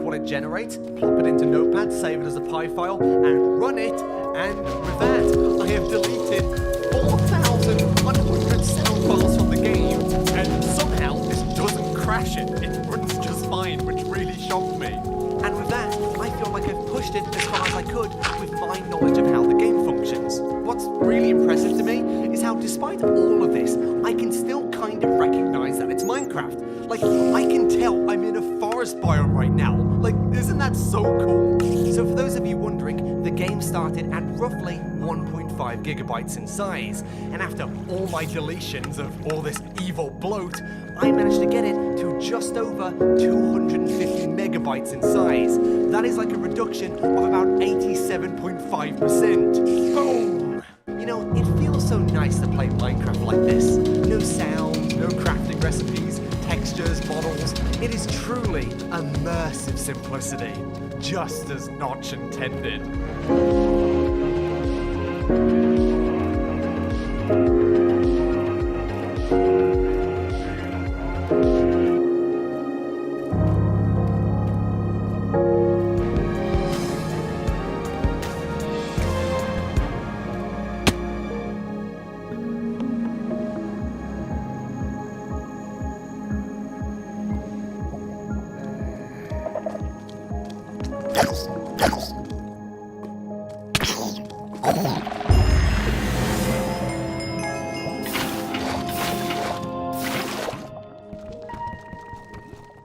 what it generates, plop it into Notepad, save it as a PI file, and run it. And with that, I have deleted 4,100 sound files from the game, and somehow this doesn't crash it. It runs just fine, which really shocked me. And with that, I feel like I've pushed it as far as I could with my knowledge of how the game functions. What's really impressive to me is how, despite all of this, I can still kind of recognize that it's Minecraft. Like, I can tell I'm in a forest biome right now. Like, isn't that so cool? So for those of you wondering, the game started at roughly 1.5 gigabytes in size, and after all my deletions of all this evil bloat, I managed to get it to just over 250 megabytes in size. That is like a reduction of about 87.5%. Boom! You know, it feels so nice to play Minecraft like this. No sound, no crafting recipes, textures, models. It is truly immersive simplicity, just as Notch intended.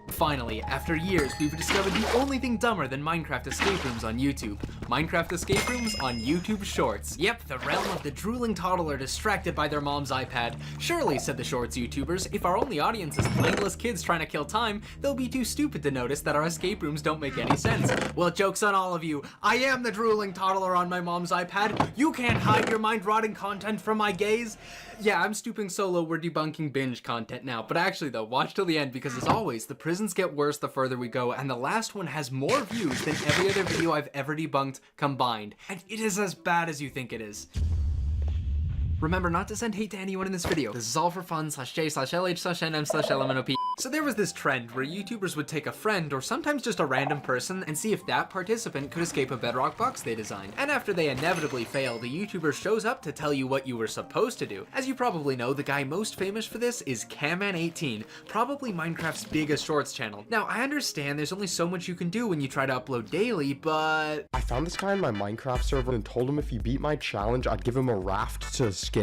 Finally, after years, we've discovered the only thing dumber than Minecraft escape rooms on YouTube. Minecraft escape rooms on YouTube Shorts. Yep, the realm of the drooling toddler distracted by their mom's iPad. Surely, said the Shorts YouTubers, if our only audience is brainless kids trying to kill time, they'll be too stupid to notice that our escape rooms don't make any sense. Well, joke's on all of you. I am the drooling toddler on my mom's iPad. You can't hide your mind-rotting content from my gaze. Yeah, I'm stooping so low we're debunking binge content now, but actually though, watch till the end because as always, the prisons get worse the further we go, and the last one has more views than every other video I've ever debunked combined. And it is as bad as you think it is. Remember not to send hate to anyone in this video. This is all for fun /J/LH/NM/LMNOP. So there was this trend where YouTubers would take a friend or sometimes just a random person and see if that participant could escape a bedrock box they designed. And after they inevitably fail, the YouTuber shows up to tell you what you were supposed to do. As you probably know, the guy most famous for this is Camman18, probably Minecraft's biggest shorts channel. Now, I understand there's only so much you can do when you try to upload daily, but... I found this guy in my Minecraft server and told him if he beat my challenge, I'd give him a raft to escape.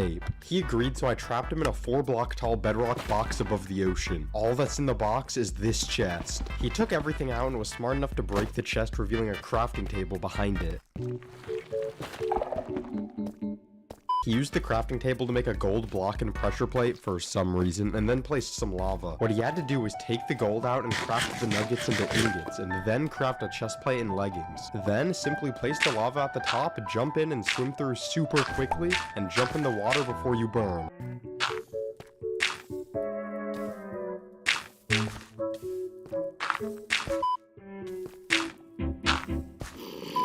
He agreed, so I trapped him in a 4-block tall bedrock box above the ocean. All that's in the box is this chest. He took everything out and was smart enough to break the chest, revealing a crafting table behind it. He used the crafting table to make a gold block and pressure plate for some reason, and then placed some lava. What he had to do was take the gold out and craft the nuggets into ingots, and then craft a chest plate and leggings. Then simply place the lava at the top, jump in and swim through super quickly, and jump in the water before you burn.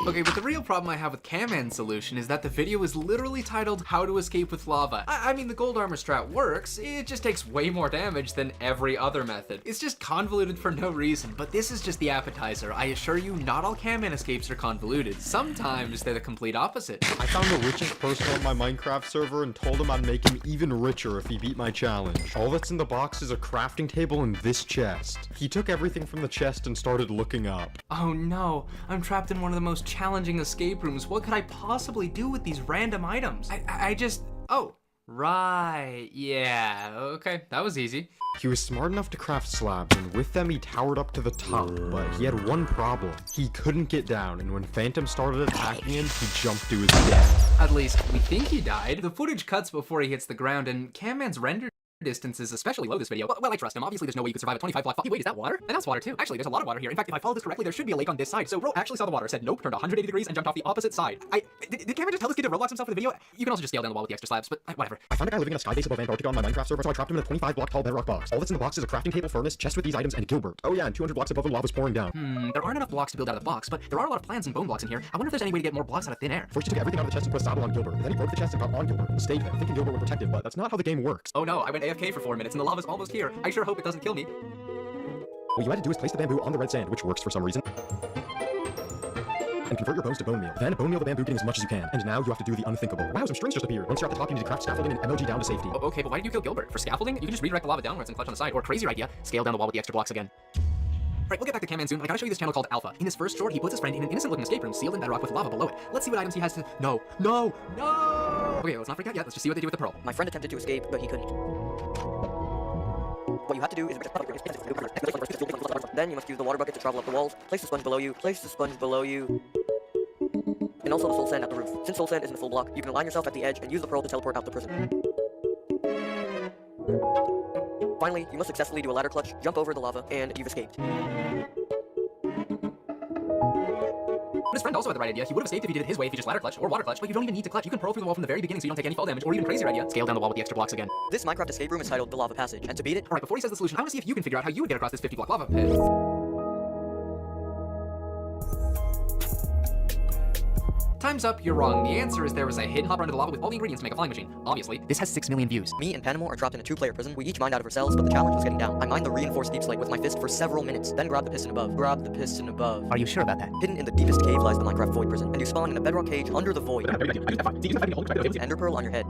Okay, but the real problem I have with Camman's solution is that the video is literally titled How to Escape with Lava. I mean, the gold armor strat works, it just takes way more damage than every other method. It's just convoluted for no reason, but this is just the appetizer. I assure you, not all Camman escapes are convoluted. Sometimes they're the complete opposite. I found the richest person on my Minecraft server and told him I'd make him even richer if he beat my challenge. All that's in the box is a crafting table and this chest. He took everything from the chest and started looking up. Oh no, I'm trapped in one of the most challenging escape rooms. What could I possibly do with these random items? I just... Oh, right. Yeah, okay, that was easy. He was smart enough to craft slabs, and with them he towered up to the top, but he had one problem. He couldn't get down, and when Phantom started attacking him, he jumped to his death. At least, we think he died. The footage cuts before he hits the ground, and Camman's render distance is especially low this video. Well, I trust him. Obviously, there's no way you could survive a 25 block fall. Wait, is that water? And that's water too. Actually, there's a lot of water here. In fact, if I follow this correctly, there should be a lake on this side. So Ro actually saw the water, said nope, turned 180 degrees, and jumped off the opposite side. Did Camman just tell this kid to Roblox himself for the video? You can also just scale down the wall with the extra slabs, but whatever. I found a guy living in a sky base above Antarctica on my Minecraft server, so I trapped him in a 25-block tall bedrock box. All that's in the box is a crafting table, furnace, chest with these items, and Gilbert. Oh yeah, and 200 blocks above him, lava's pouring down. There aren't enough blocks to build out of the box, but there are a lot of plants and bone blocks in here. I wonder if there's any way to get more blocks out of thin air. First, he took everything out of the chest and put a saddle on Gilbert. Then he broke the chest and got on Gilbert and stayed there, thinking Gilbert would protect him, but that's not how the game works. Oh no, I went AFK for 4 minutes and the lava's almost here. I sure hope it doesn't kill me. What you had to do is place the bamboo on the red sand, which works for some reason, and convert your bones to bone meal. Then bone meal the bamboo getting as much as you can. And now you have to do the unthinkable. Wow, some strings just appeared. Once you're at the top, you need to craft scaffolding and MLG down to safety. Okay, but why did you kill Gilbert? For scaffolding, you can just redirect the lava downwards and clutch on the side. Or crazier idea, scale down the wall with the extra blocks again. Right, we'll get back to Camman soon, but I gotta show you this channel called Alpha. In his first short, he puts his friend in an innocent-looking escape room sealed in bedrock with lava below it. Let's see what items he has to... No! Okay, let's not freak out yet. Let's just see what they do with the pearl. My friend attempted to escape, but he couldn't. What you have to do is... Then you must use the water bucket to travel up the walls. Place the sponge below you. Place the sponge below you. And also the soul sand at the roof. Since soul sand isn't a full block, you can align yourself at the edge and use the pearl to teleport out the prison. Finally, you must successfully do a ladder clutch, jump over the lava, and you've escaped. But his friend also had the right idea. He would have escaped if he did it his way if he just ladder clutch or water clutch, but you don't even need to clutch. You can pearl through the wall from the very beginning so you don't take any fall damage, or even crazier idea, scale down the wall with the extra blocks again. This Minecraft escape room is titled The Lava Passage, and to beat it... Alright, before he says the solution, I want to see if you can figure out how you would get across this 50-block lava pit. Time's up, you're wrong. The answer is there was a hidden hopper under the lava with all the ingredients to make a flying machine. Obviously, this has 6 million views. Me and Panama are trapped in a 2-player prison. We each mined out of our cells, but the challenge was getting down. I mined the reinforced deep slate with my fist for several minutes, then grabbed the piston above. Are you sure about that? Hidden in the deepest cave lies the Minecraft void prison, and you spawn in a bedrock cage under the void. Ender pearl on your head.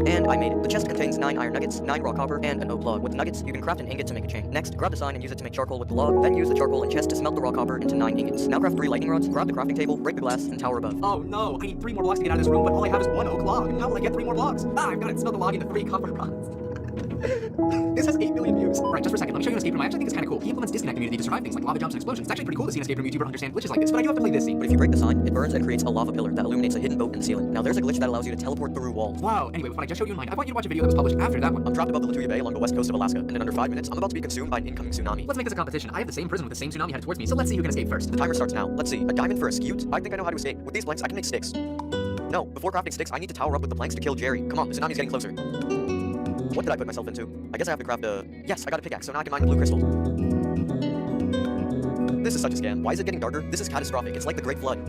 And I made it. The chest contains 9 iron nuggets, 9 raw copper, and an oak log. With the nuggets, you can craft an ingot to make a chain. Next, grab the sign and use it to make charcoal with the log. Then use the charcoal and chest to smelt the raw copper into 9 ingots. Now craft 3 lightning rods, grab the crafting table, break the glass, and tower above. Oh no, I need 3 more blocks to get out of this room, but all I have is 1 oak log. How will I get 3 more blocks? Ah, I've got it. Smelt the log into 3 copper rods. This has 8 million views. Right, just for a second, let me show you an escape room I actually think is kind of cool. He implements disconnect immunity to survive things like lava jumps and explosions. It's actually pretty cool to see an escape room YouTuber understand glitches like this, but I do have to play this scene. But if you break the sign, it burns and creates a lava pillar that illuminates a hidden boat in the ceiling. Now there's a glitch that allows you to teleport through walls. Wow, anyway, with what I just showed you in mind, I want you to watch a video that was published after that one. I'm trapped above the Lituya Bay along the west coast of Alaska, and in under 5 minutes, I'm about to be consumed by an incoming tsunami. Let's make this a competition. I have the same prison with the same tsunami headed towards me, so let's see who can escape first. The timer starts now. Let's see. A diamond for a skewt? I think I know how to escape. With these planks, I can make sticks. No, before crafting sticks, I need to tower up with the planks to kill Jerry. Come on, the tsunami's getting closer. What did I put myself into? I guess I have to craft a... Yes, I got a pickaxe, so now I can mine the blue crystals. This is such a scam. Why is it getting darker? This is catastrophic. It's like the Great Flood.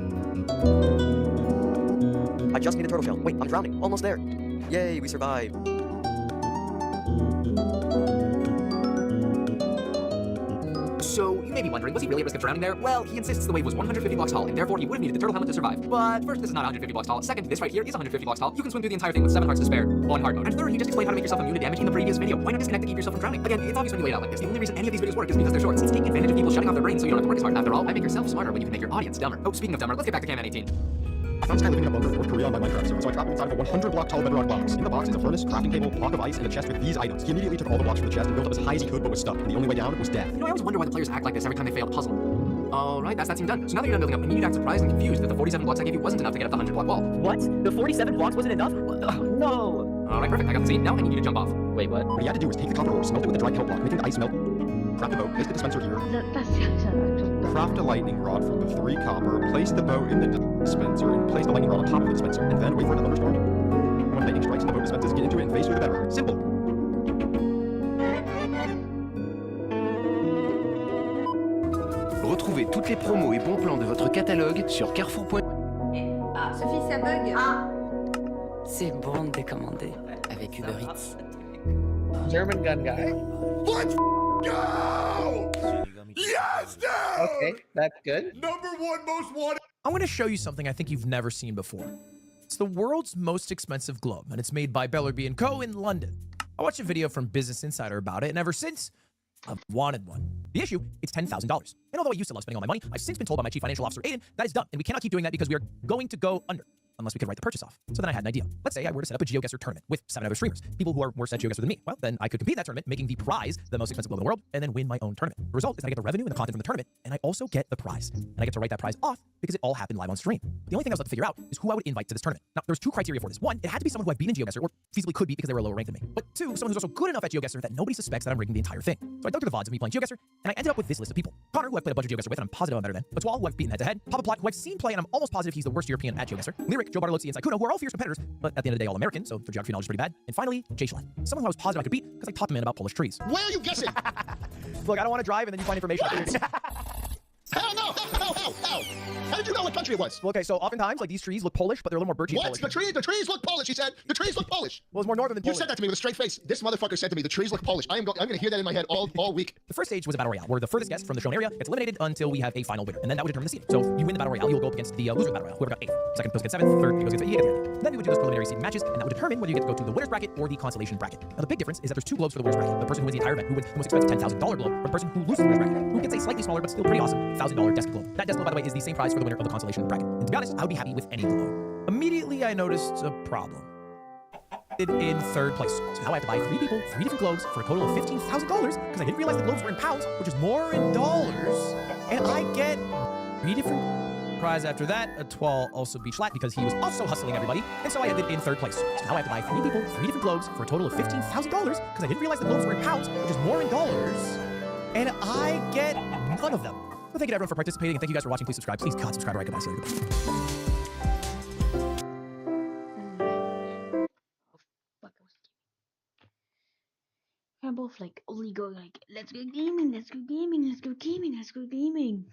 I just need a turtle shell. Wait, I'm drowning. Almost there. Yay, we survived. So, you may be wondering, was he really at risk of drowning there? Well, he insists the wave was 150 blocks tall, and therefore he would have needed the turtle helmet to survive. But first, this is not 150 blocks tall. Second, this right here is 150 blocks tall. You can swim through the entire thing with 7 hearts to spare on hard mode. And third, he just explained how to make yourself immune to damage in the previous video. Why not disconnect to keep yourself from drowning? Again, it's obvious when you lay it out like this. The only reason any of these videos work is because they're short. It's taking advantage of people shutting off their brains so you don't have to work as hard. After all, why make yourself smarter when you can make your audience dumber? Oh, speaking of dumber, let's get back to Camman 18. I found this guy living in a bunker in North Korea on my Minecraft server, so I trapped him inside of a 100-block tall bedrock box. In the box is a furnace, crafting table, block of ice, and a chest with these items. He immediately took all the blocks from the chest and built up as high as he could, but was stuck. And the only way down was death. You know, I always wonder why the players act like this every time they fail a puzzle. Alright, that's that scene done. So now that you're done building up, I need you to act surprised and confused that the 47 blocks I gave you wasn't enough to get up the 100-block wall. What? The 47 blocks wasn't enough? No! Alright, perfect. I got the scene. Now I need you to jump off. Wait, what? What he had to do was take the copper ore, smelt it with the dry kelp block, making the ice melt. Craft the boat, place the dispenser here. Craft a lightning rod from the 3 copper, place the boat in the dispenser, and place the lightning rod on top of the dispenser, and then wait for a thunderstorm. When lightning strikes and the boat dispenses, get into it and face through the bedrock. Simple! Retrouvez toutes les promos et bons plans de votre catalogue sur carrefour.fr. Ah, Sophie, ça bug. Ah. C'est bon de commander avec Uber Eats. German gun guy. Let's go! Yes, now! Okay, that's good. #1 most wanted. I'm going to show you something I think you've never seen before. It's the world's most expensive glove, and it's made by Bellerby & Co. in London. I watched a video from Business Insider about it, and ever since, I've wanted one. The issue, it's $10,000. And although I used to love spending all my money, I've since been told by my chief financial officer, Aiden, that is done, and we cannot keep doing that because we are going to go under. Unless we could write the purchase off. So then I had an idea. Let's say I were to set up a GeoGuessr tournament with 7 other streamers, people who are worse at GeoGuessr than me. Well, then I could compete in that tournament, making the prize the most expensive glove in the world, and then win my own tournament. The result is that I get the revenue and the content from the tournament, and I also get the prize. And I get to write that prize off because it all happened live on stream. But the only thing I was left to figure out is who I would invite to this tournament. Now, there's 2 criteria for this. 1, it had to be someone who I've beaten GeoGuessr, or feasibly could be because they were a lower rank than me. But 2, someone who's also good enough at GeoGuessr that nobody suspects that I'm rigging the entire thing. So I dug through the VODs of me playing GeoGuessr, and I ended up with this list of people. Connor, who I've played a bunch of GeoGuessr with, and I'm positive I'm better than. Etoile, who I've beaten head-to-head. Papa Plot, who I've seen play, and I'm almost positive he's the worst European at GeoGuessr. Lyric, Joe Bartolozzi, and Saikuno, who are all fierce competitors, but at the end of the day, all American, so their geography knowledge is pretty bad. And finally, Jay Schlatt, someone who I was positive I could beat because I taught the man about Polish trees. Where are you guessing? Look, I don't want to drive and then you find information. Hell no! How? How did you know what country it was? Well, okay, so oftentimes, like, these trees look Polish, but they're a little more birchy and What? Polish. The trees look Polish, he said. The trees look Polish. Well, it's more northern than You Polish. said that to me with a straight face. This motherfucker said to me, the trees look Polish. I'm going to hear that in my head all week. The first stage was a battle royale, where the furthest guest from the shown area gets eliminated until we have a final winner, and then that would determine the seeding. So you win the battle royale, you'll go up against the loser of the battle royale, whoever got 8th. Second goes against 7th, third goes against 8th, you get the idea. Then we would do those preliminary seeding matches, and that would determine whether you get to go to the winner's bracket or the consolation bracket. Now the big difference is that there's 2 globes for the winner's bracket. The person who wins the entire event, who wins the most expensive $10,000 globe, or the person who loses the winner's bracket, who gets a slightly smaller but still pretty awesome $1,000 desk globe. That desk globe, by the way, is the same prize for the winner of the consolation bracket. And to be honest, I would be happy with any globe. Immediately, I noticed a problem. In 3rd place. So now I have to buy 3 people 3 different globes for a total of $15,000 because I didn't realize the globes were in pounds, which is more in dollars. And I get 3 different prize after that. A twal also beat Schlatt because he was also hustling everybody. And so I ended in 3rd place. So now I have to buy 3 people 3 different globes for a total of $15,000 because I didn't realize the globes were in pounds, which is more in dollars. And I get none of them. Well, thank you to everyone for participating, and thank you guys for watching. Please subscribe. Please, God, subscribe right. Goodbye. See you. Goodbye. I'm both like only go like let's go gaming, let's go gaming, let's go gaming, let's go gaming.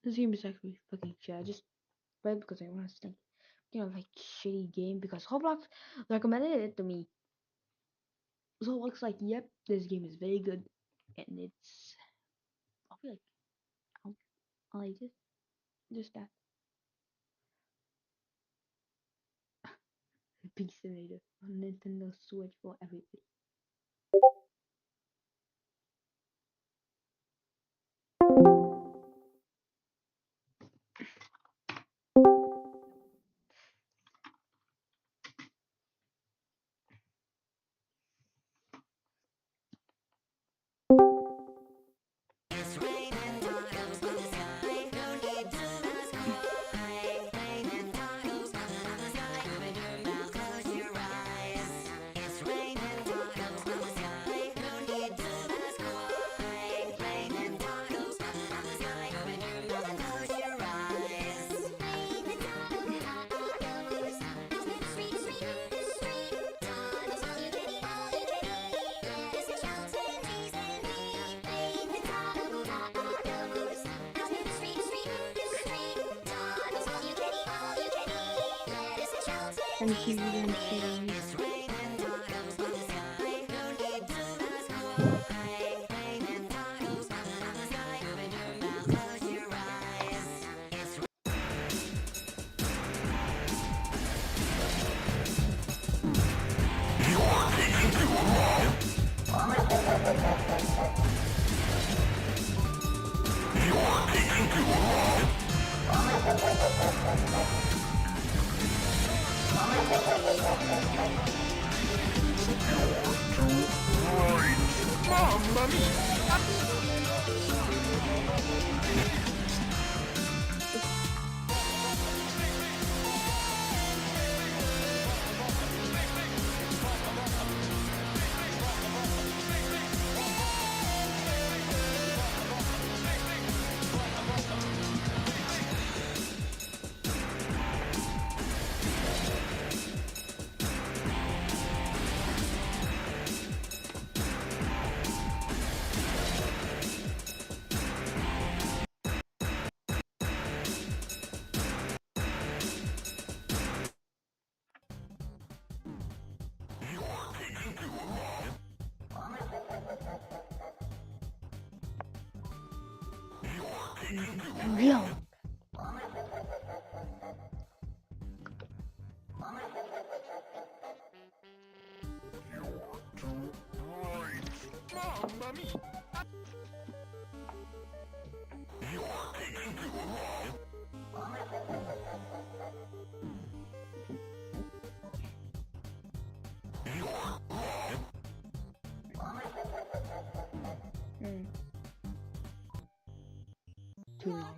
This game is actually fucking shit. I just read because I want to think, like shitty game because Roblox recommended it to me. So it looks like, yep, this game is very good, and it's I feel like I like it. Just that. Big Simulator on Nintendo Switch for everybody. Thank you, Mamma mia! Real. Mamma mia! Too long.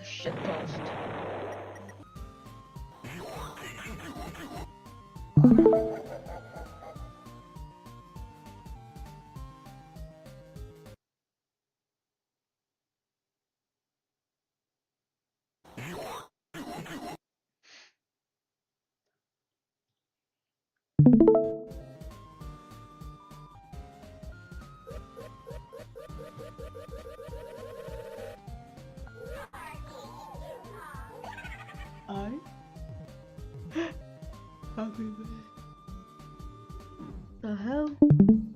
Shit toast. The hell?